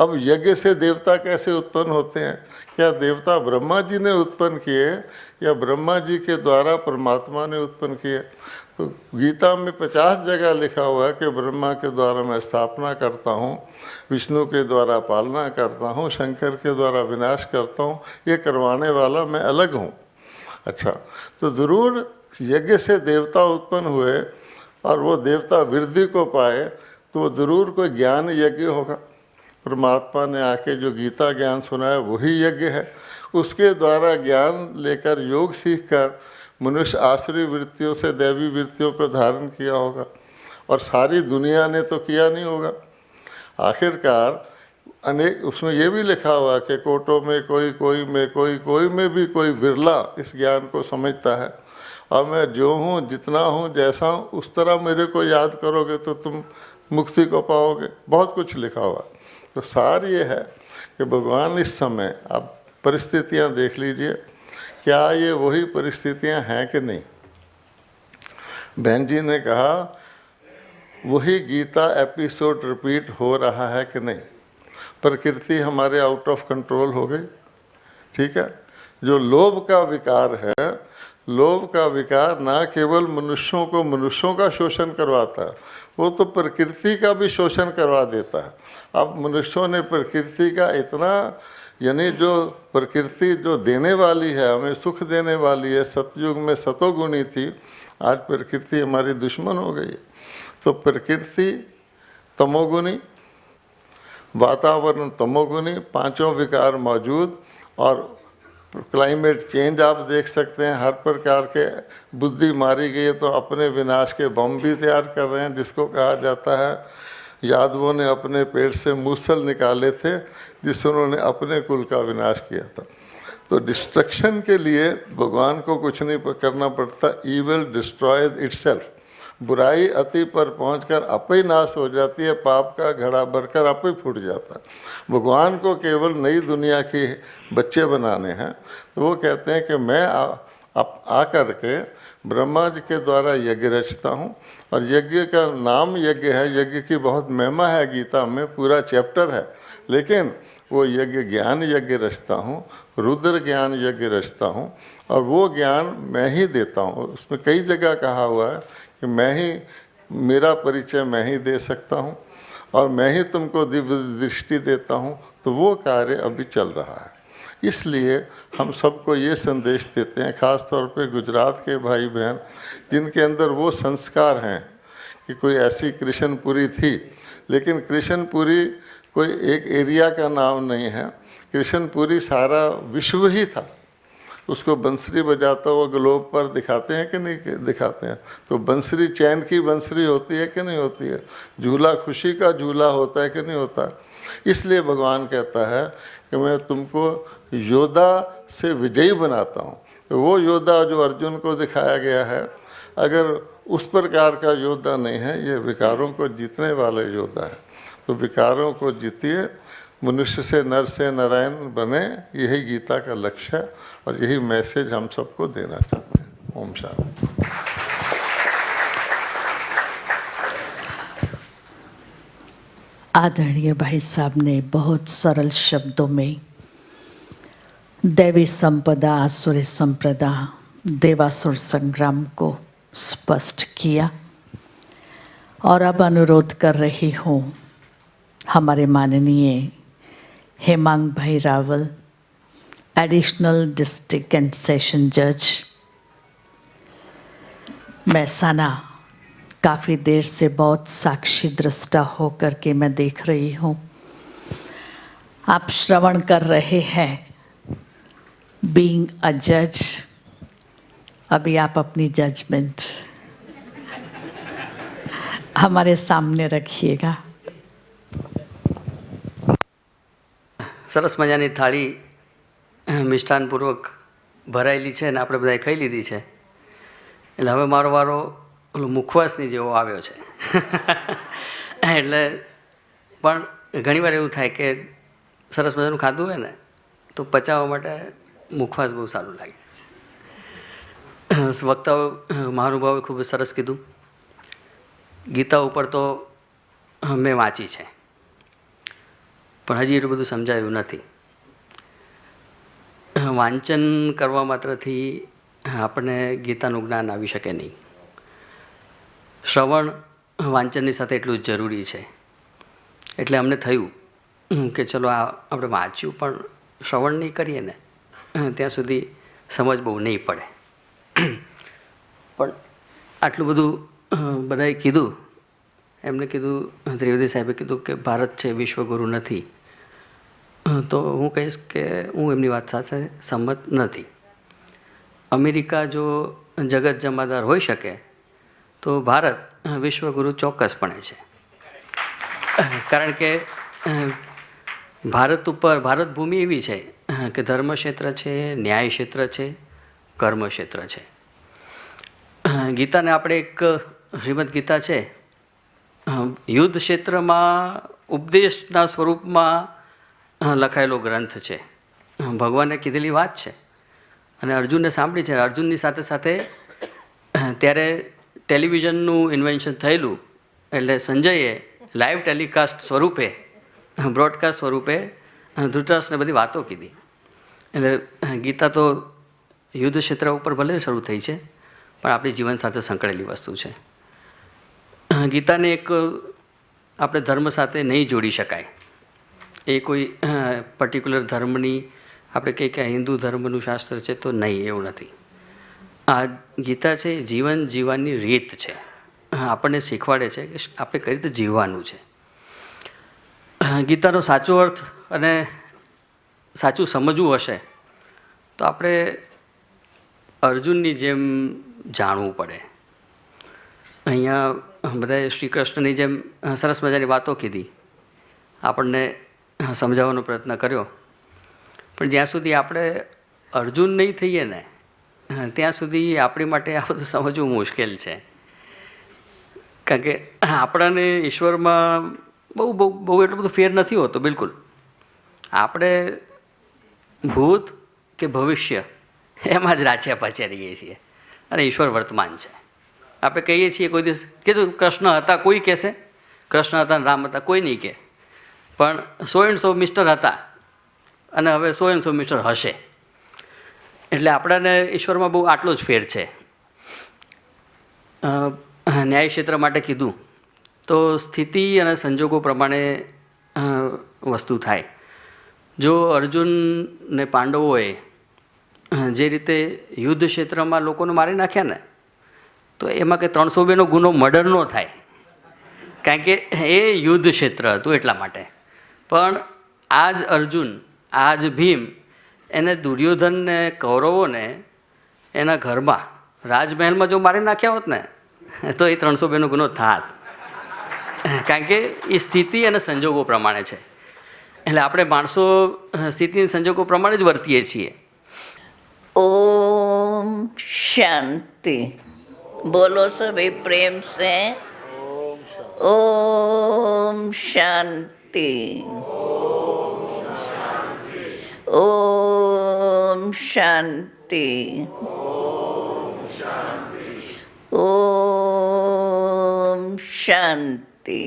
अब यज्ञ से देवता कैसे उत्पन्न होते हैं? क्या देवता ब्रह्मा जी ने उत्पन्न किए या ब्रह्मा जी के द्वारा परमात्मा ने उत्पन्न किए? तो गीता में 50 जगह लिखा हुआ है कि ब्रह्मा के द्वारा मैं स्थापना करता हूँ, विष्णु के द्वारा पालना करता हूँ, शंकर के द्वारा विनाश करता हूँ, ये करवाने वाला मैं अलग हूँ। अच्छा, तो ज़रूर यज्ञ से देवता उत्पन्न हुए और वो देवता वृद्धि को पाए, तो वो ज़रूर कोई ज्ञान यज्ञ होगा। परमात्मा ने आके जो गीता ज्ञान सुनाया वही यज्ञ है। उसके द्वारा ज्ञान लेकर, योग सीखकर मनुष्य आसुरी वृत्तियों से दैवी वृत्तियों को धारण किया होगा, और सारी दुनिया ने तो किया नहीं होगा। आखिरकार अनेक, उसमें ये भी लिखा हुआ कि कोटों में कोई, कोई में कोई, कोई में भी कोई विरला इस ज्ञान को समझता है। और मैं जो हूँ, जितना हूँ, जैसा हूँ, उस तरह मेरे को याद करोगे तो तुम मुक्ति को पाओगे। बहुत कुछ लिखा हुआ। तो सार ये है कि भगवान इस समय, आप परिस्थितियाँ देख लीजिए, क्या ये वही परिस्थितियाँ हैं कि नहीं? बहन जी ने कहा वही गीता एपिसोड रिपीट हो रहा है कि नहीं? प्रकृति हमारे आउट ऑफ कंट्रोल हो गई, ठीक है। जो लोभ का विकार है, लोभ का विकार ना केवल मनुष्यों को मनुष्यों का शोषण करवाता है, वो तो प्रकृति का भी शोषण करवा देता है। अब मनुष्यों ने प्रकृति का इतना, यानी जो प्रकृति जो देने वाली है, हमें सुख देने वाली है, सतयुग में सतोगुणी थी, आज प्रकृति हमारी दुश्मन हो गई। तो प्रकृति तमोगुणी, वातावरण तमोगुणी, पांचों विकार मौजूद, और क्लाइमेट चेंज आप देख सकते हैं। हर प्रकार के बुद्धि मारी गई है, तो अपने विनाश के बम भी तैयार कर रहे हैं, जिसको कहा जाता है, यादवों ने अपने पेट से मूसल निकाले थे, जिससे उन्होंने अपने कुल का विनाश किया था। तो डिस्ट्रक्शन के लिए भगवान को कुछ नहीं करना पड़ता। Evil destroys itself. बुराई अति पर पहुंचकर आपे ही नाश हो जाती है, पाप का घड़ा भरकर आपे ही फूट जाता है। भगवान को केवल नई दुनिया के बच्चे बनाने हैं। तो वो कहते हैं कि मैं आकर के ब्रह्मा जी के द्वारा यज्ञ रचता हूँ, और यज्ञ का नाम यज्ञ है, यज्ञ की बहुत महिमा है, गीता में पूरा चैप्टर है। लेकिन वो यज्ञ ज्ञान यज्ञ रचता हूँ, रुद्र ज्ञान यज्ञ रचता हूँ, और वो ज्ञान मैं ही देता हूँ। उसमें कई जगह कहा हुआ है कि मैं ही, मेरा परिचय मैं ही दे सकता हूँ, और मैं ही तुमको दिव्य दृष्टि देता हूँ। तो वो कार्य अभी चल रहा है। इसलिए हम सबको ये संदेश देते हैं, ख़ास तौर पे गुजरात के भाई बहन जिनके अंदर वो संस्कार हैं कि कोई ऐसी कृष्णपुरी थी, लेकिन कृष्णपुरी कोई एक एरिया का नाम नहीं है। कृष्णपुरी सारा विश्व ही था। उसको बंसरी बजाता हुआ ग्लोब पर दिखाते हैं कि नहीं दिखाते हैं? तो बंसरी चैन की बंसरी होती है कि नहीं होती है? झूला खुशी का झूला होता है कि नहीं होता? इसलिए भगवान कहता है कि मैं तुमको योद्धा से विजयी बनाता हूँ। तो वो योद्धा जो अर्जुन को दिखाया गया है, अगर उस प्रकार का योद्धा नहीं है, ये विकारों को जीतने वाले योद्धा है। तो विकारों को जीतिए, मनुष्य से नर से नारायण बने, यही गीता का लक्ष्य है और यही मैसेज हम सबको देना चाहते हैं। ओम शांति। आदरणीय भाई साहब ने बहुत सरल शब्दों में दैवी संपदा, आसुरी संप्रदा, देवासुर संग्राम को स्पष्ट किया। और अब अनुरोध कर रही हूँ हमारे माननीय हेमांग भाई Rawal, additional district and session जज महसाना, काफ़ी देर से बहुत साक्षी दृष्टा होकर के मैं देख रही हूँ आप श्रवण कर रहे हैं। बीइंग अ जज, अभी आप अपनी जजमेंट हमारे सामने रखिएगा। સરસ મજાની થાળી મિષ્ટાનપૂર્વક ભરાયેલી છે ને આપણે બધાએ ખાઈ લીધી છે, એટલે હવે મારો વારો ઓલો મુખવાસની જેવો આવ્યો છે. એટલે પણ ઘણીવાર એવું થાય કે સરસ મજાનું ખાધું હોય ને તો પચાવવા માટે મુખવાસ બહુ સારું લાગે. વક્તાઓ મહાનુભાવે ખૂબ સરસ કીધું. ગીતા ઉપર તો મેં વાંચી છે, પણ હજી એટલું બધું સમજાયું નથી. વાંચન કરવા માત્રથી આપણને ગીતાનું જ્ઞાન આવી શકે નહીં. શ્રવણ વાંચનની સાથે એટલું જ જરૂરી છે. એટલે અમને થયું કે ચલો આ આપણે વાંચ્યું પણ શ્રવણ નહીં કરીએ ને ત્યાં સુધી સમજ બહુ નહીં પડે. પણ આટલું બધું બધાએ કીધું. એમને કીધું, ત્રિવેદી સાહેબે કીધું કે ભારત છે વિશ્વગુરુ નથી, તો હું કહીશ કે હું એમની વાત સાથે સંમત નથી. અમેરિકા જો જગત જમાદાર હોઈ શકે તો ભારત વિશ્વગુરુ ચોક્કસપણે છે. કારણ કે ભારત ઉપર, ભારત ભૂમિ એવી છે કે ધર્મ ક્ષેત્ર છે, ન્યાય ક્ષેત્ર છે, કર્મ ક્ષેત્ર છે. ગીતાને આપણે એક શ્રીમદ ગીતા છે, યુદ્ધ ક્ષેત્રમાં ઉપદેશના સ્વરૂપમાં લખાયેલો ગ્રંથ છે. ભગવાને કીધેલી વાત છે અને અર્જુનને સાંભળી છે. અર્જુનની સાથે સાથે ત્યારે ટેલિવિઝનનું ઇન્વેન્શન થયેલું, એટલે સંજયે લાઈવ ટેલિકાસ્ટ સ્વરૂપે, બ્રોડકાસ્ટ સ્વરૂપે ધૃતરાષ્ટ્રને બધી વાતો કીધી. એટલે ગીતા તો યુદ્ધ ક્ષેત્ર ઉપર ભલે શરૂ થઈ છે, પણ આપણી જીવન સાથે સંકળાયેલી વસ્તુ છે. ગીતાને એક આપણે ધર્મ સાથે નહીં જોડી શકાય. એ કોઈ પર્ટિક્યુલર ધર્મની આપણે કહીએ કે હિન્દુ ધર્મનું શાસ્ત્ર છે તો નહીં, એવું નથી. આ ગીતા છે જીવન જીવવાની રીત છે. આપણને શીખવાડે છે કે આપણે કઈ રીતે જીવવાનું છે. ગીતાનો સાચો અર્થ અને સાચું સમજવું હશે તો આપણે અર્જુનની જેમ જાણવું પડે. અહીંયા બધાએ શ્રી કૃષ્ણની જેમ સરસ મજાની વાતો કીધી, આપણને સમજાવવાનો પ્રયત્ન કર્યો. પણ જ્યાં સુધી આપણે અર્જુન નહીં થઈએ ને ત્યાં સુધી આપણી માટે આ બધું સમજવું મુશ્કેલ છે. કારણ કે આપણાને ઈશ્વરમાં બહુ બહુ બહુ એટલો બધો ફેર નથી હોતો. બિલકુલ આપણે ભૂત કે ભવિષ્ય એમાં જ રાચ્યા પાચ્યા રહીએ છીએ અને ઈશ્વર વર્તમાન છે. આપણે કહીએ છીએ કોઈ દિવસ કીધું કૃષ્ણ હતા, કોઈ કહેશે કૃષ્ણ હતા રામ હતા, કોઈ નહીં કહે. પણ 100 મિસ્ટર હતા અને હવે 100 મિસ્ટર હશે. એટલે આપણાને ઈશ્વરમાં બહુ આટલો જ ફેર છે. ન્યાય ક્ષેત્ર માટે કીધું તો સ્થિતિ અને સંજોગો પ્રમાણે વસ્તુ થાય. જો અર્જુન ને પાંડવોએ જે રીતે યુદ્ધ ક્ષેત્રમાં લોકોને મારી નાખ્યા ને તો એમાં કંઈ 302નો ગુનો મર્ડર ન થાય. કારણ કે એ યુદ્ધ ક્ષેત્ર હતું એટલા માટે. પણ આ જ અર્જુન, આ જ ભીમ, એને દુર્યોધનને કૌરવોને એના ઘરમાં રાજમહેલમાં જો મારી નાખ્યા હોત ને તો એ 302નો ગુનો થાત. કારણ કે એ સ્થિતિ અને સંજોગો પ્રમાણે છે. એટલે આપણે માણસો સ્થિતિ અને સંજોગો પ્રમાણે જ વર્તીએ છીએ. ओम शांति। बोलो सभी प्रेम से ओम शांति। ओम शांति। ओम शांति।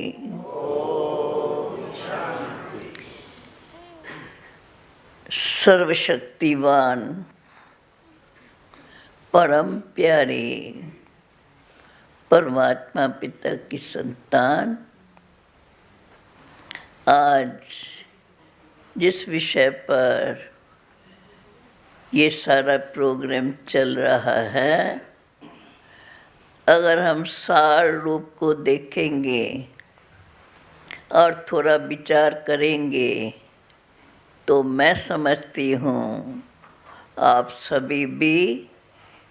सर्वशक्तिवान परम प्यारे परमात्मा पिता की संतान, आज जिस विषय पर ये सारा प्रोग्राम चल रहा है, अगर हम सार रूप को देखेंगे और थोड़ा विचार करेंगे तो मैं समझती हूँ आप सभी भी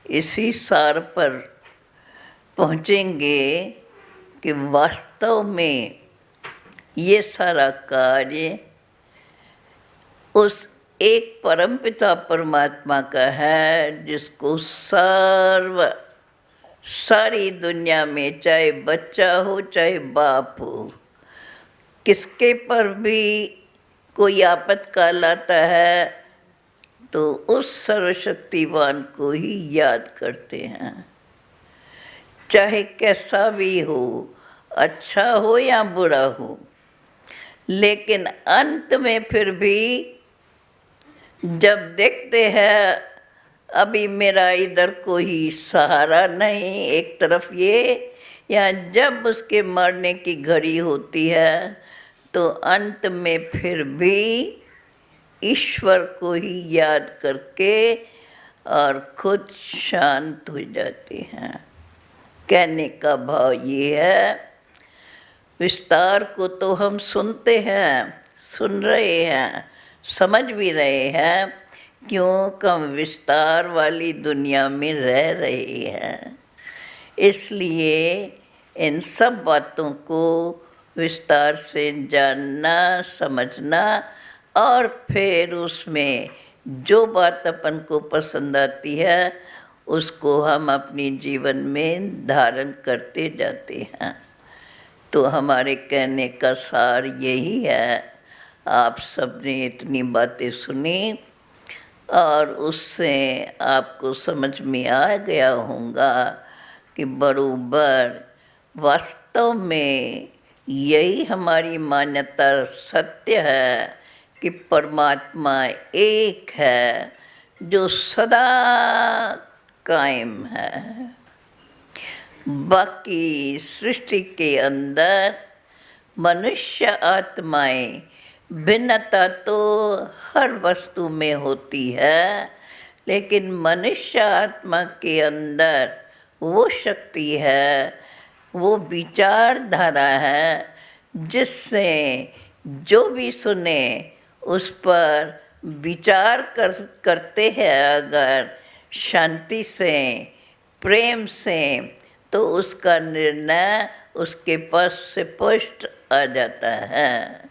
इसी सार पर पहुँचेंगे कि वास्तव में ये सारा कार्य उस एक परमपिता परमात्मा का है, जिसको सारी दुनिया में, चाहे बच्चा हो चाहे बाप हो, किसके पर भी कोई आपत्काल आता है तो उस सर्वशक्तिवान को ही याद करते हैं, चाहे कैसा भी हो, अच्छा हो या बुरा हो। लेकिन अंत में फिर भी जब देखते हैं अभी मेरा इधर कोई सहारा नहीं, एक तरफ ये, या जब उसके मरने की घड़ी होती है तो अंत में फिर भी ईश्वर को ही याद करके और खुद शांत हो जाते हैं। कहने का भाव ये है, विस्तार को तो हम सुनते हैं, सुन रहे हैं, समझ भी रहे हैं, क्यों हम विस्तार वाली दुनिया में रह रहे हैं। इसलिए इन सब बातों को विस्तार से जानना, समझना और फिर उसमें जो बात अपन को पसंद आती है उसको हम अपनी जीवन में धारण करते जाते हैं। तो हमारे कहने का सार यही है, आप सबने इतनी बातें सुनी और उससे आपको समझ में आ गया होगा कि बरोबर वास्तव में यही हमारी मान्यता सत्य है कि परमात्मा एक है जो सदा कायम है। बाकी सृष्टि के अंदर मनुष्य आत्माएं भिन्नता तो हर वस्तु में होती है, लेकिन मनुष्य आत्मा के अंदर वो शक्ति है, वो विचारधारा है, जिससे जो भी सुने उस पर विचार करते हैं अगर शांति से, प्रेम से, तो उसका निर्णय उसके पास से स्पष्ट आ जाता है।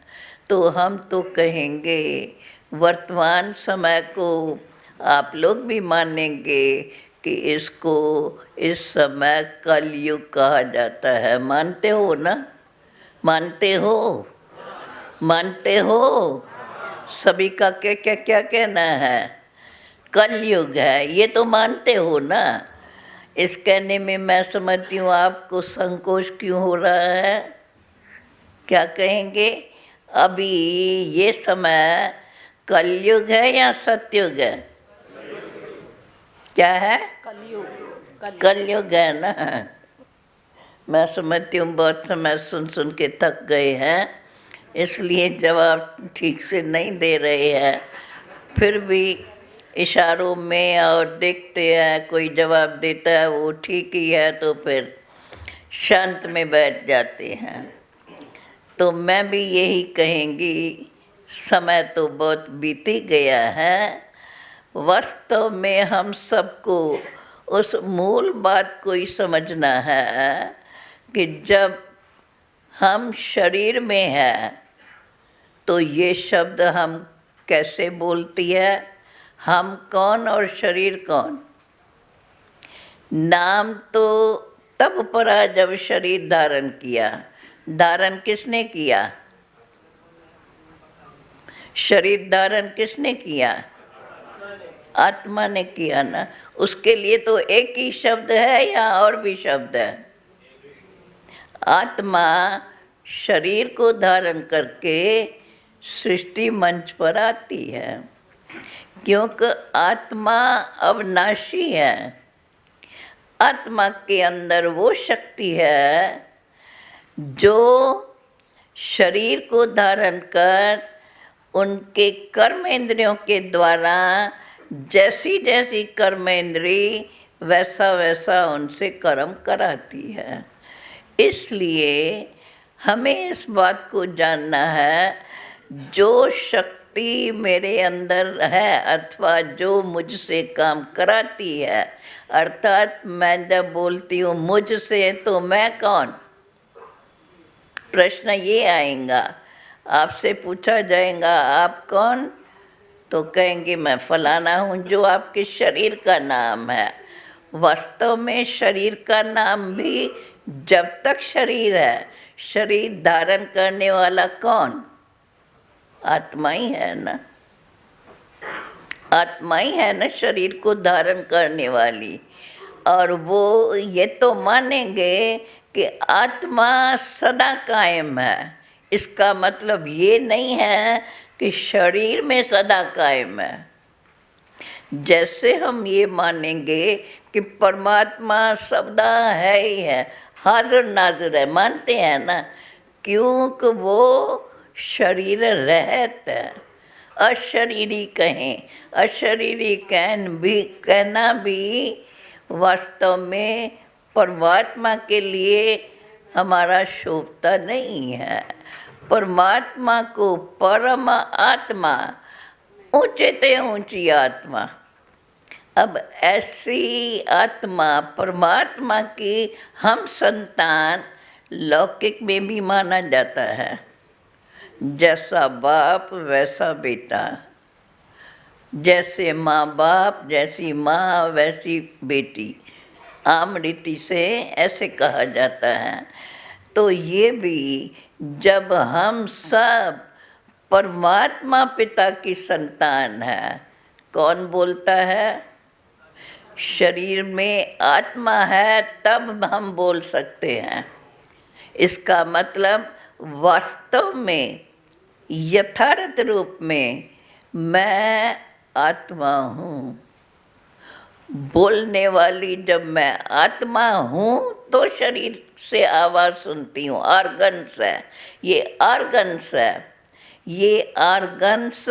तो हम तो कहेंगे वर्तमान समय को आप लोग भी मानेंगे कि इसको इस समय कलयुग कहा जाता है। मानते हो ना? मानते हो? मानते हो? सभी का क्या कहना है? कलयुग है, ये तो मानते हो ना? इस कहने में मैं समझती हूँ आपको संकोच क्यों हो रहा है? क्या कहेंगे? अभी ये समय कलयुग है या सतयुग है? क्या है? कलयुग है ना? मैं समझती हूँ बहुत समय सुन सुन के थक गए हैं, इसलिए जवाब ठीक से नहीं दे रहे हैं। फिर भी इशारों में और देखते हैं कोई जवाब देता है वो ठीक ही है तो फिर शांत में बैठ जाते हैं। तो मैं भी यही कहेंगी, समय तो बहुत बीती गया है। वास्तव में हम सबको उस मूल बात को ही समझना है कि जब हम शरीर में हैं तो ये शब्द हम कैसे बोलती है, हम कौन और शरीर कौन। नाम तो तब पड़ा जब शरीर धारण किया। धारण किसने किया? शरीर धारण किसने किया? आत्मा ने किया ना। उसके लिए तो एक ही शब्द है या और भी शब्द है? आत्मा शरीर को धारण करके सृष्टि मंच पर आती है, क्योंकि आत्मा अविनाशी है। आत्मा के अंदर वो शक्ति है जो शरीर को धारण कर उनके कर्मेंद्रियों के द्वारा जैसी जैसी कर्मेंद्री वैसा वैसा उनसे कर्म कराती है। इसलिए हमें इस बात को जानना है, जो शक्ति मेरे अंदर है अथवा जो मुझसे काम कराती है, अर्थात मैं जब बोलती हूँ मुझसे, तो मैं कौन? प्रश्न ये आएगा, आपसे पूछा जाएगा आप कौन, तो कहेंगे मैं फलाना हूँ, जो आपके शरीर का नाम है। वास्तव में शरीर का नाम भी जब तक शरीर है, शरीर धारण करने वाला कौन? आत्मा ही है ना। आत्मा ही है ना शरीर को धारण करने वाली। और वो ये तो मानेंगे कि आत्मा सदा कायम है। इसका मतलब ये नहीं है कि शरीर में सदा कायम है। जैसे हम ये मानेंगे कि परमात्मा सदा है ही है, हाजिर नाजिर है, मानते हैं ना, क्योंकि वो शरीर रहित है। अशरीरी कहें, अशरीरी कहना भी वास्तव में परमात्मा के लिए हमारा शोभता नहीं है। परमात्मा को परम आत्मा, ऊंचे ते ऊंची आत्मा। अब ऐसी आत्मा परमात्मा की हम संतान लौकिक में भी माना जाता है। जैसा बाप वैसा बेटा, जैसे माँ बाप, जैसी माँ वैसी बेटी, आम रीति से ऐसे कहा जाता है। तो ये भी जब हम सब परमात्मा पिता की संतान है, कौन बोलता है? शरीर में आत्मा है तब हम बोल सकते हैं। इसका मतलब वास्तव में यथार्थ रूप में मैं आत्मा हूँ। बोलने वाली जब मैं आत्मा हूँ तो शरीर से आवाज़ सुनती हूँ। ऑर्गन्स है, ये ऑर्गन्स है। ये ऑर्गन्स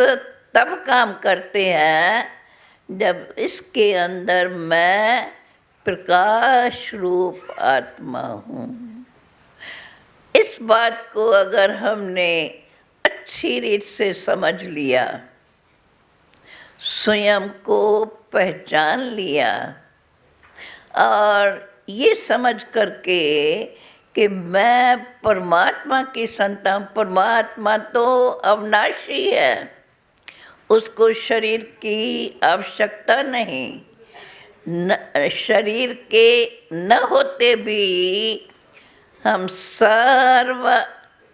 तब काम करते हैं जब इसके अंदर मैं प्रकाश रूप आत्मा हूँ। इस बात को अगर हमने अच्छी रीत से समझ लिया, स्वयं को पहचान लिया और ये समझ करके कि मैं परमात्मा की संतान, परमात्मा तो अविनाशी है, उसको शरीर की आवश्यकता नहीं। शरीर के न होते भी हम सर्व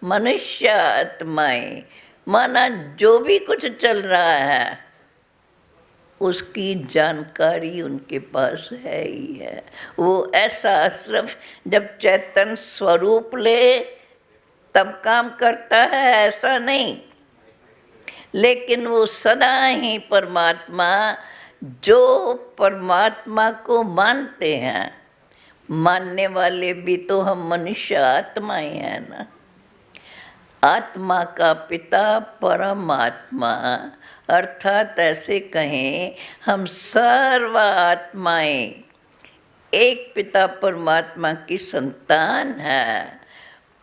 मनुष्य आत्माएं, माना जो भी कुछ चल रहा है उसकी जानकारी उनके पास है ही है। वो ऐसा सिर्फ जब चैतन्य स्वरूप ले तब काम करता है, ऐसा नहीं। लेकिन वो सदा ही परमात्मा, जो परमात्मा को मानते हैं, मानने वाले भी तो हम मनुष्य आत्मा ही है ना। आत्मा का पिता परमात्मा, अर्थात ऐसे कहें हम सर्व आत्माएं एक पिता परमात्मा की संतान है।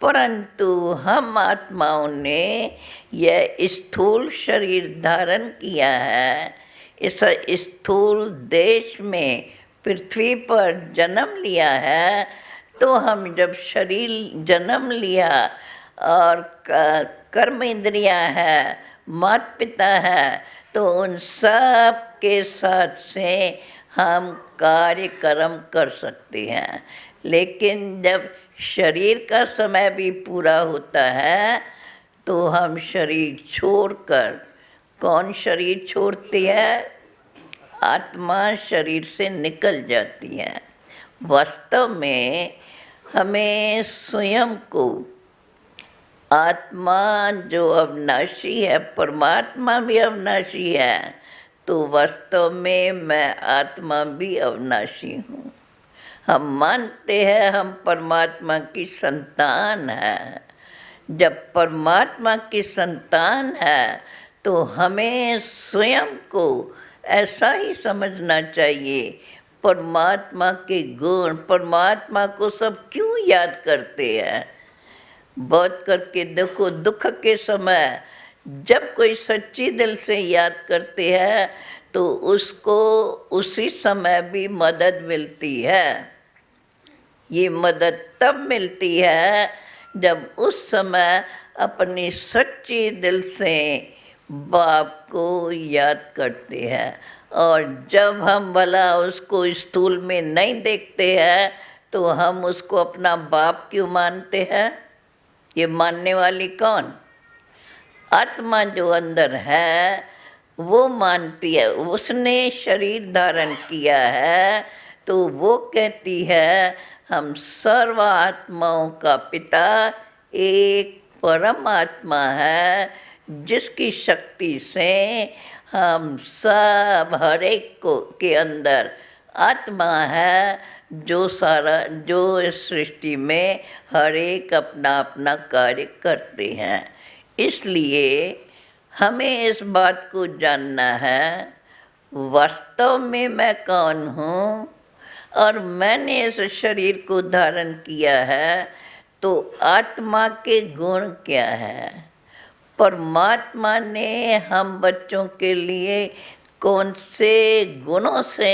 परंतु हम आत्माओं ने यह स्थूल शरीर धारण किया है, इस स्थूल देश में पृथ्वी पर जन्म लिया है। तो हम जब शरीर जन्म लिया और कर्म इंद्रियां है, माता पिता है, तो उन सब के साथ से हम कार्य कर्म कर सकते हैं। लेकिन जब शरीर का समय भी पूरा होता है तो हम शरीर छोड़कर, कौन शरीर छोड़ती है? आत्मा शरीर से निकल जाती है। वास्तव में हमें स्वयं को, आत्मा जो अविनाशी है, परमात्मा भी अविनाशी है, तो वास्तव में मैं आत्मा भी अविनाशी हूँ। हम मानते हैं हम परमात्मा की संतान है। जब परमात्मा की संतान है तो हमें स्वयं को ऐसा ही समझना चाहिए। परमात्मा के गुण, परमात्मा को सब क्यों याद करते हैं? बहुत करके देखो, दुख के समय जब कोई सच्ची दिल से याद करते हैं तो उसको उसी समय भी मदद मिलती है। ये मदद तब मिलती है जब उस समय अपनी सच्ची दिल से बाप को याद करते हैं। और जब हम भला उसको स्थूल में नहीं देखते हैं तो हम उसको अपना बाप क्यों मानते हैं? ये मानने वाली कौन? आत्मा जो अंदर है वो मानती है। उसने शरीर धारण किया है तो वो कहती है हम सर्व आत्माओं का पिता एक परमात्मा है, जिसकी शक्ति से हम सब हर एक को के अंदर आत्मा है, जो इस सृष्टि में हर एक अपना अपना कार्य करते हैं। इसलिए हमें इस बात को जानना है वास्तव में मैं कौन हूँ और मैंने इस शरीर को धारण किया है तो आत्मा के गुण क्या है। परमात्मा ने हम बच्चों के लिए कौन से गुणों से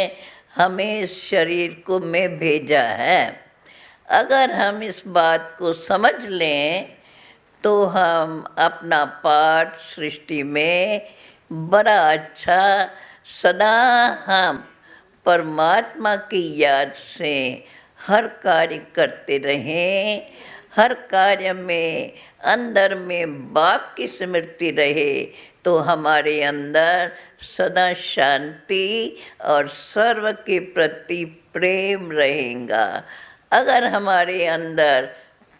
हमें इस शरीर को में भेजा है। अगर हम इस बात को समझ लें तो हम अपना पाठ सृष्टि में बड़ा अच्छा, सदा हम परमात्मा की याद से हर कार्य करते रहें। हर कार्य में अंदर में बाप की स्मृति रहे तो हमारे अंदर सदा शांति और सर्व के प्रति प्रेम रहेगा। अगर हमारे अंदर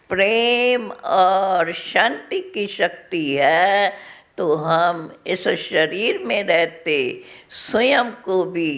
प्रेम और शांति की शक्ति है तो हम इस शरीर में रहते स्वयं को भी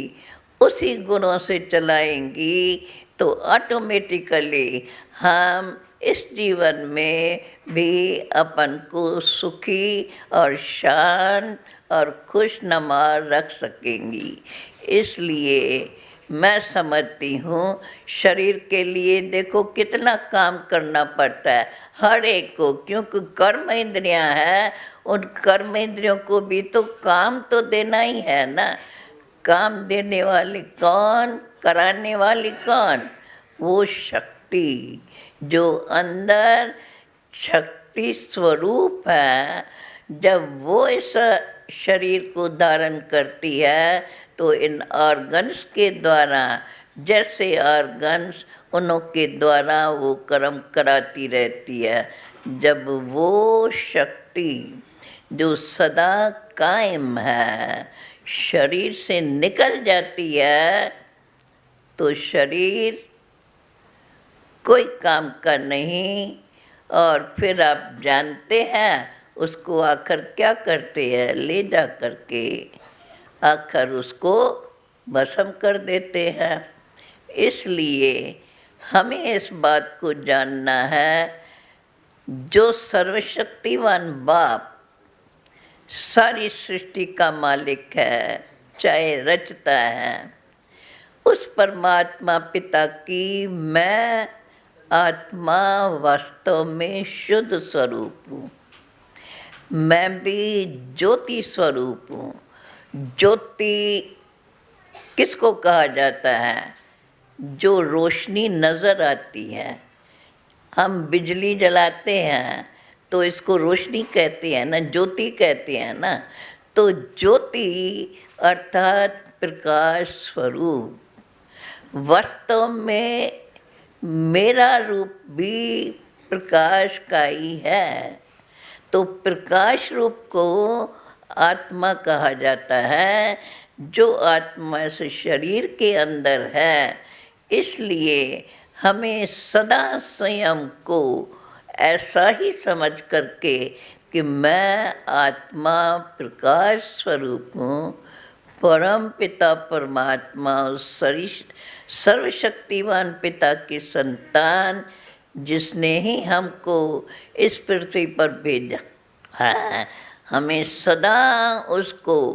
उसी गुणों से चलाएंगी तो ऑटोमेटिकली हम इस जीवन में भी अपन को सुखी और शांत और खुशनुमा रख सकेंगी। इसलिए मैं समझती हूँ शरीर के लिए देखो कितना काम करना पड़ता है हर एक को, क्योंकि कर्म इंद्रियाँ हैं, उन कर्म इंद्रियों को भी तो काम तो देना ही है ना। काम देने वाली कौन, कराने वाली कौन? वो शक्ति जो अंदर शक्ति स्वरूप है। जब वो इस शरीर को धारण करती है तो इन ऑर्गन्स के द्वारा, जैसे ऑर्गन्स उनों के द्वारा वो कर्म कराती रहती है। जब वो शक्ति जो सदा कायम है शरीर से निकल जाती है तो शरीर कोई काम का नहीं। और फिर आप जानते हैं उसको आखिर क्या करते हैं? ले जा करके आखिर उसको भस्म कर देते हैं। इसलिए हमें इस बात को जानना है जो सर्वशक्तिवान बाप सारी सृष्टि का मालिक है, चाहे रचता है, उस परमात्मा पिता की मैं आत्मा वास्तव में शुद्ध स्वरूप हूँ। मैं भी ज्योति स्वरूप हूँ। ज्योति किसको कहा जाता है? जो रोशनी नज़र आती है। हम बिजली जलाते हैं तो इसको रोशनी कहते हैं ना, ज्योति कहते हैं ना। तो ज्योति अर्थात प्रकाश स्वरूप। वास्तव में मेरा रूप भी प्रकाश का ही है। तो प्रकाश रूप को आत्मा कहा जाता है, जो आत्मा इस शरीर के अंदर है। इसलिए हमें सदा स्वयं को ऐसा ही समझ करके कि मैं आत्मा प्रकाश स्वरूप हूँ, परम पिता परमात्मा उस सर्वशक्तिवान पिता की संतान, जिसने ही हमको इस पृथ्वी पर भेजा है, हमें सदा उसको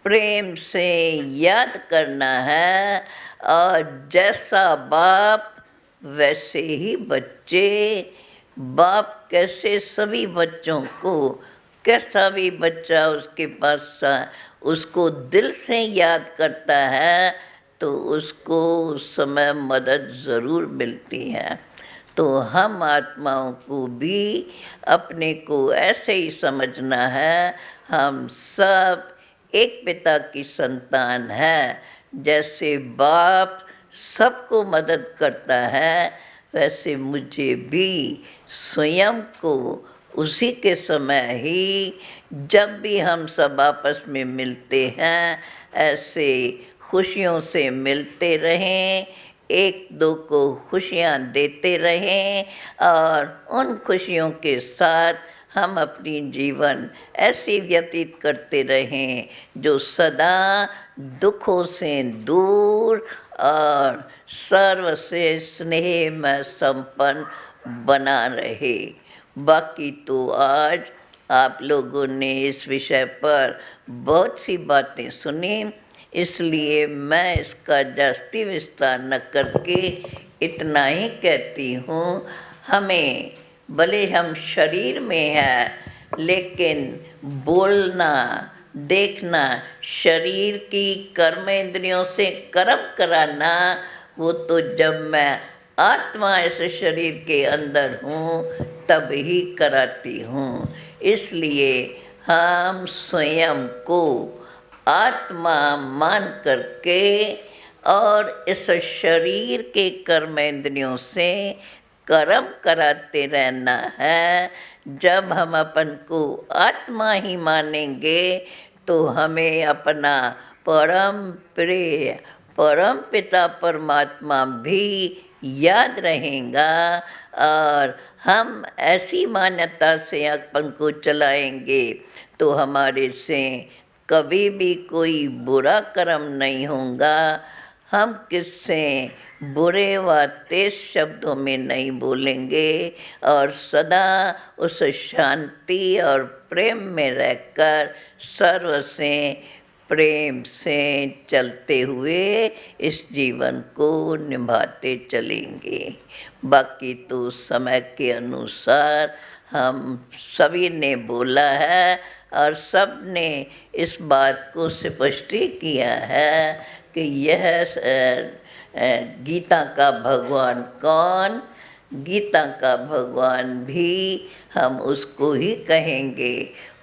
प्रेम से याद करना है। और जैसा बाप वैसे ही बच्चे। बाप कैसे सभी बच्चों को, कैसा भी बच्चा उसके पास उसको दिल से याद करता है तो उसको उस समय मदद ज़रूर मिलती है। तो हम आत्माओं को भी अपने को ऐसे ही समझना है, हम सब एक पिता की संतान है। जैसे बाप सबको मदद करता है, वैसे मुझे भी स्वयं को उसी के समय ही, जब भी हम सब आपस में मिलते हैं, ऐसे खुशियों से मिलते रहें, एक दो को खुशियाँ देते रहें और उन खुशियों के साथ हम अपनी जीवन ऐसे व्यतीत करते रहें जो सदा दुखों से दूर और सर्व से स्नेह में संपन्न बना रहे। बाकी तो आज आप लोगों ने इस विषय पर बहुत सी बातें सुनी, इसलिए मैं इसका जास्ती विस्तार न करके इतना ही कहती हूँ। हमें भले हम शरीर में हैं, लेकिन बोलना, देखना, शरीर की कर्मेंद्रियों से कर्म कराना, वो तो जब मैं आत्मा इस शरीर के अंदर हूँ तब ही कराती हूँ। इसलिए हम स्वयं को आत्मा मान करके और इस शरीर के कर्मेंद्रियों से कर्म कराते रहना है। जब हम अपन को आत्मा ही मानेंगे तो हमें अपना परम प्रिय परम पिता परमात्मा भी याद रहेगा और हम ऐसी मान्यता से अपन को चलाएंगे तो हमारे से कभी भी कोई बुरा कर्म नहीं होगा। हम किससे बुरे व तेज शब्दों में नहीं बोलेंगे और सदा उस शांति और प्रेम में रहकर सर्व से प्रेम से चलते हुए इस जीवन को निभाते चलेंगे। बाकी तो समय के अनुसार हम सभी ने बोला है और सब ने इस बात को स्पष्ट किया है कि यह गीता का भगवान कौन, गीता का भगवान भी हम उसको ही कहेंगे।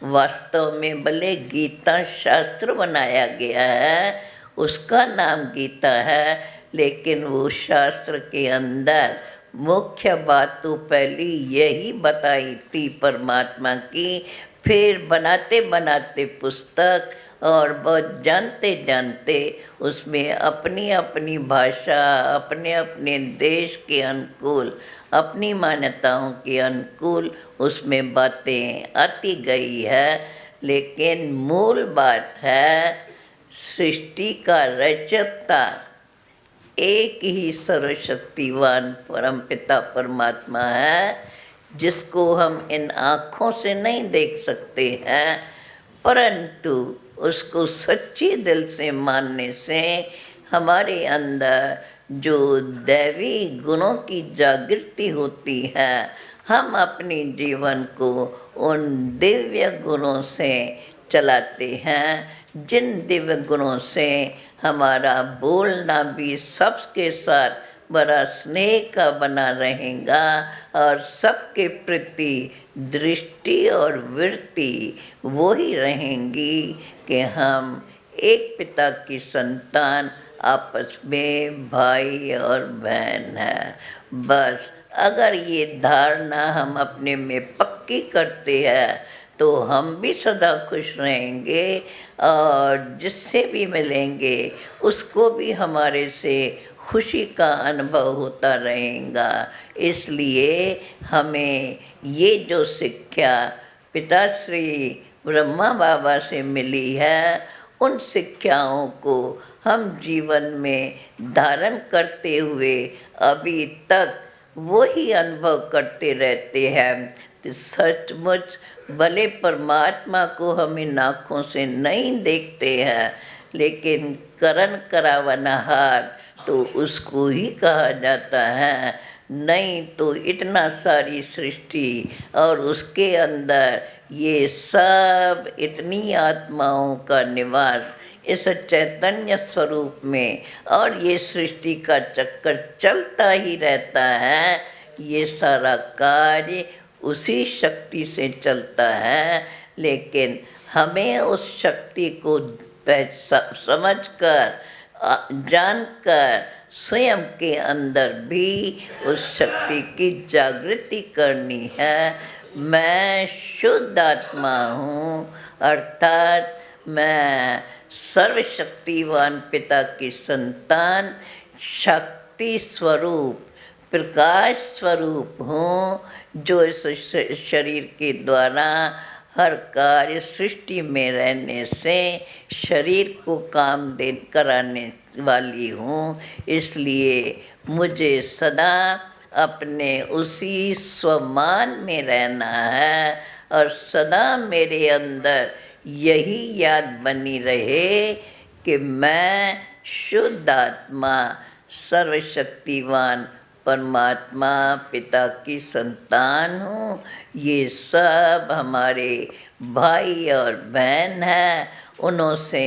वास्तव में भले गीता शास्त्र बनाया गया है, उसका नाम गीता है, लेकिन वो शास्त्र के अंदर मुख्य बात तो पहली यही बताई थी परमात्मा की। फिर बनाते बनाते पुस्तक और बहुत जानते जानते उसमें अपनी अपनी भाषा, अपने अपने देश के अनुकूल, अपनी मान्यताओं के अनुकूल उसमें बातें आती गई है। लेकिन मूल बात है सृष्टि का रचयिता एक ही सर्वशक्तिवान परमपिता परमात्मा है, जिसको हम इन आँखों से नहीं देख सकते हैं, परंतु उसको सच्चे दिल से मानने से हमारे अंदर जो दैवी गुणों की जागृति होती है, हम अपने जीवन को उन दिव्य गुणों से चलाते हैं, जिन दिव्य गुणों से हमारा बोलना भी सबके साथ बड़ा स्नेह का बना रहेगा और सबके प्रति दृष्टि और वृत्ति वो ही रहेंगी कि हम एक पिता की संतान, आपस में भाई और बहन है। बस अगर ये धारणा हम अपने में पक्की करते हैं तो हम भी सदा खुश रहेंगे और जिससे भी मिलेंगे उसको भी हमारे से खुशी का अनुभव होता रहेगा। इसलिए हमें ये जो शिक्षा पिताश्री ब्रह्मा बाबा से मिली है, उन शिक्षाओं को हम जीवन में धारण करते हुए अभी तक वही अनुभव करते रहते हैं कि सचमुच भले परमात्मा को हम इन आँखों से नहीं देखते हैं, लेकिन करण करावनहार तो उसको ही कहा जाता है। नहीं तो इतना सारी सृष्टि और उसके अंदर ये सब इतनी आत्माओं का निवास इस चैतन्य स्वरूप में, और ये सृष्टि का चक्कर चलता ही रहता है। ये सारा कार्य उसी शक्ति से चलता है, लेकिन हमें उस शक्ति को समझकर जानकर स्वयं के अंदर भी उस शक्ति की जागृति करनी है। मैं शुद्ध आत्मा हूँ, अर्थात मैं सर्वशक्तिवान पिता की संतान, शक्ति स्वरूप, प्रकाश स्वरूप हूँ, जो इस शरीर के द्वारा हर कार्य सृष्टि में रहने से शरीर को काम दे कराने वाली हूँ। इसलिए मुझे सदा अपने उसी स्वमान में रहना है और सदा मेरे अंदर यही याद बनी रहे कि मैं शुद्ध आत्मा, सर्वशक्तिवान परमात्मा पिता की संतान हूँ। ये सब हमारे भाई और बहन हैं, उन्हों से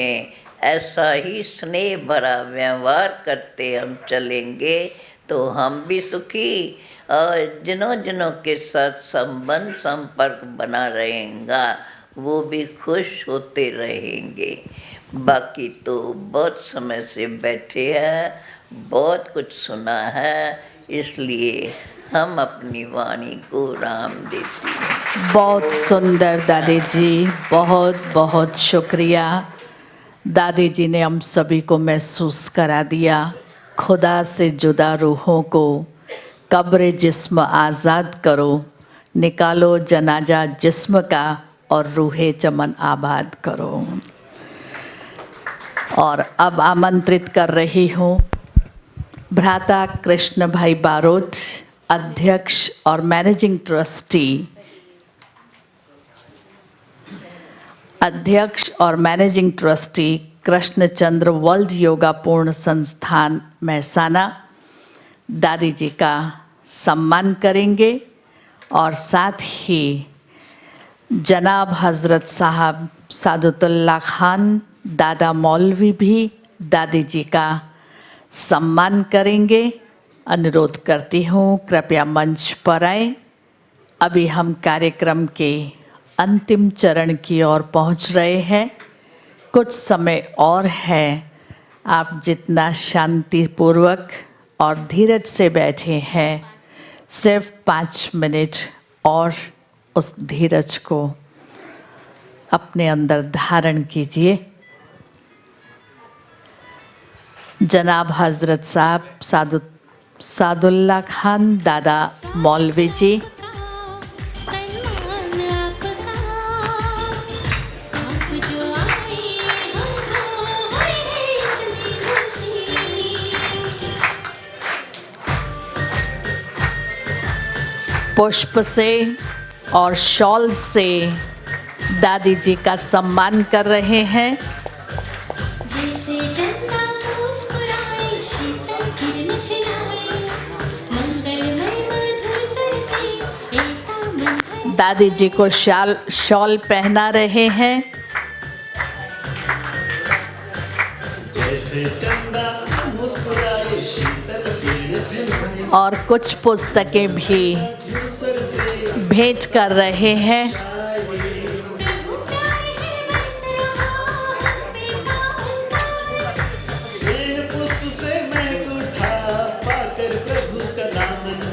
ऐसा ही स्नेह भरा व्यवहार करते हम चलेंगे तो हम भी सुखी और जिन्हों के साथ संबंध संपर्क बना रहेगा वो भी खुश होते रहेंगे। बाकी तो बहुत समय से बैठे हैं, बहुत कुछ सुना है, इसलिए हम अपनी वाणी को राम देते हैं। बहुत सुंदर दादी जी, बहुत बहुत शुक्रिया। दादी जी ने हम सभी को महसूस करा दिया, खुदा से जुदा रूहों को कब्र जिस्म आज़ाद करो, निकालो जनाजा जिस्म का और रूहे चमन आबाद करो। और अब आमंत्रित कर रही हूँ भ्राता कृष्ण भाई बारोट, अध्यक्ष और managing trustee Krishnachandra world yoga पूर्ण संस्थान महसाना, दादी जी का सम्मान करेंगे और साथ ही जनाब हज़रत साहब सादुतुल्लाह खान दादा मौलवी भी दादी जी का सम्मान करेंगे। अनुरोध करती हूँ कृपया मंच पर आए। अभी हम कार्यक्रम के अंतिम चरण की ओर पहुँच रहे हैं, कुछ समय और है। आप जितना शांतिपूर्वक और धीरज से बैठे हैं, सिर्फ 5 मिनट और उस धीरज को अपने अंदर धारण कीजिए। जनाब हज़रत साहब सादुल्लाह खान दादा मौलवी जी, पुष्प से और शॉल से दादी जी का सम्मान कर रहे हैं। जैसे चंदा मुस्कुरा दादी जी को शॉल पहना रहे हैं। जैसे चंदा मुस्कुराए शीतल किरण फैलाए, और कुछ पुस्तकें भी स्वर से भेंट कर रहे हैं। स्नेह पुष्प से महक उठा पाकर प्रभु का दामन।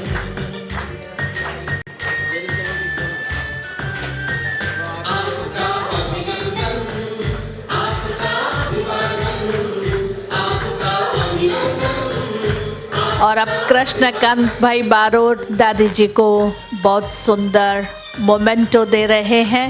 और अब कृष्णकांत भाई बारोट दादी जी को बहुत सुंदर मोमेंटो दे रहे हैं।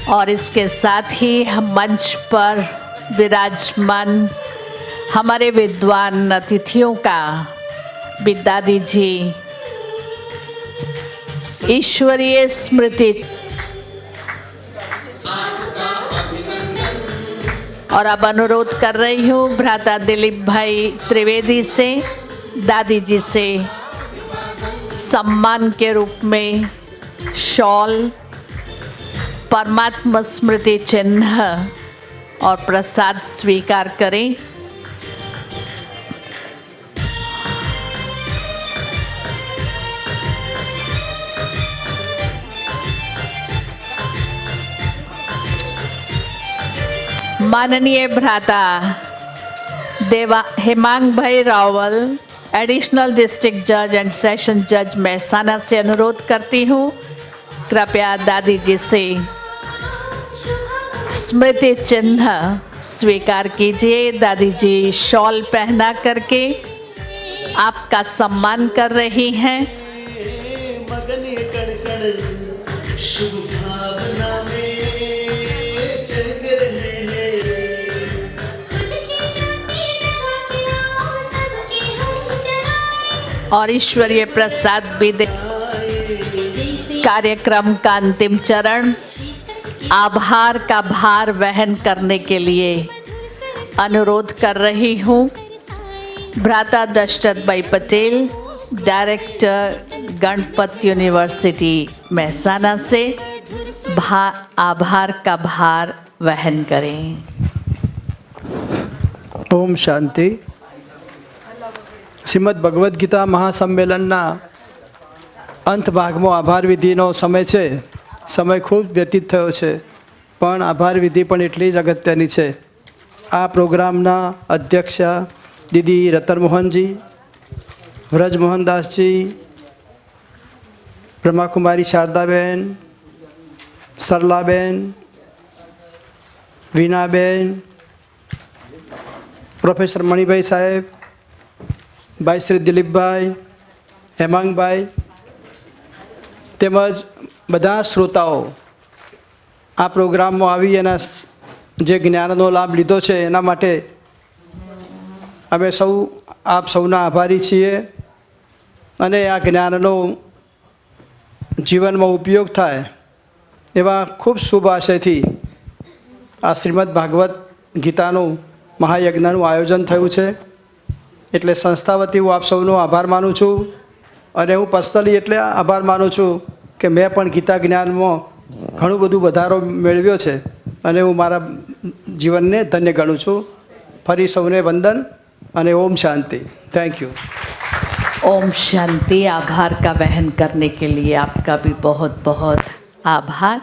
और इसके साथ ही हम मंच पर विराजमान हमारे विद्वान अतिथियों का भी दादी जी ईश्वरीय स्मृति और अब अनुरोध कर रही हूँ भ्राता दिलीप भाई त्रिवेदी से दादी जी से सम्मान के रूप में शॉल, परमात्मा स्मृति चिन्ह और प्रसाद स्वीकार करें। माननीय भ्राता देवा हेमांग भाई रावल, एडिशनल डिस्ट्रिक्ट जज एंड सेशन जज महसाना से अनुरोध करती हूँ, कृपया दादी जी से स्मृति चिन्ह स्वीकार कीजिए। दादी जी शॉल पहना करके आपका सम्मान कर रही हैं। मगन ये कण कण शुभ भावना में जग रहे हैं। और ईश्वरीय प्रसाद भी दे। कार्यक्रम का अंतिम चरण आभार का भार वहन करने के लिए अनुरोध कर रही हूँ भ्राता दशरथ भाई पटेल, डायरेक्टर गणपत यूनिवर्सिटी महसाना से आभार का भार वहन करें। ओम शांति। શ્રીમદ ભગવદ્ ગીતા મહાસંમેલનના અંત ભાગમાં આભાર વિધિનો સમય છે। સમય ખૂબ વ્યતીત થયો છે, પણ આભાર વિધિ પણ એટલી જ અગત્યની છે। આ પ્રોગ્રામના અધ્યક્ષ દીદી રતનમોહનજી, વ્રજમોહનદાસજી, બ્રહ્માકુમારી શારદાબેન, સરલાબેન, વીણાબેન, પ્રોફેસર મણિભાઈ સાહેબ, ભાઈ શ્રી દિલીપભાઈ, હેમાંગભાઈ તેમજ બધા શ્રોતાઓ આ પ્રોગ્રામમાં આવી એના જે જ્ઞાનનો લાભ લીધો છે એના માટે અમે સૌ આપ સૌના આભારી છીએ અને આ જ્ઞાનનો જીવનમાં ઉપયોગ થાય એવા ખૂબ શુભ આશયથી આ શ્રીમદ ભાગવત ગીતાનું મહાયજ્ઞનું આયોજન થયું છે। એટલે સંસ્થા વતી હું આપ સૌનો આભાર માનું છું અને હું પર્સનલી એટલે આભાર માનું છું કે મેં પણ ગીતા જ્ઞાનમાં ઘણું બધું વધારો મેળવ્યો છે અને હું મારા જીવનને ધન્ય ગણું છું। ફરી સૌને વંદન અને ઓમ શાંતિ। Thank you. ओम शांति। आभार का वहन करने के लिए आपका भी बहुत बहुत आभार।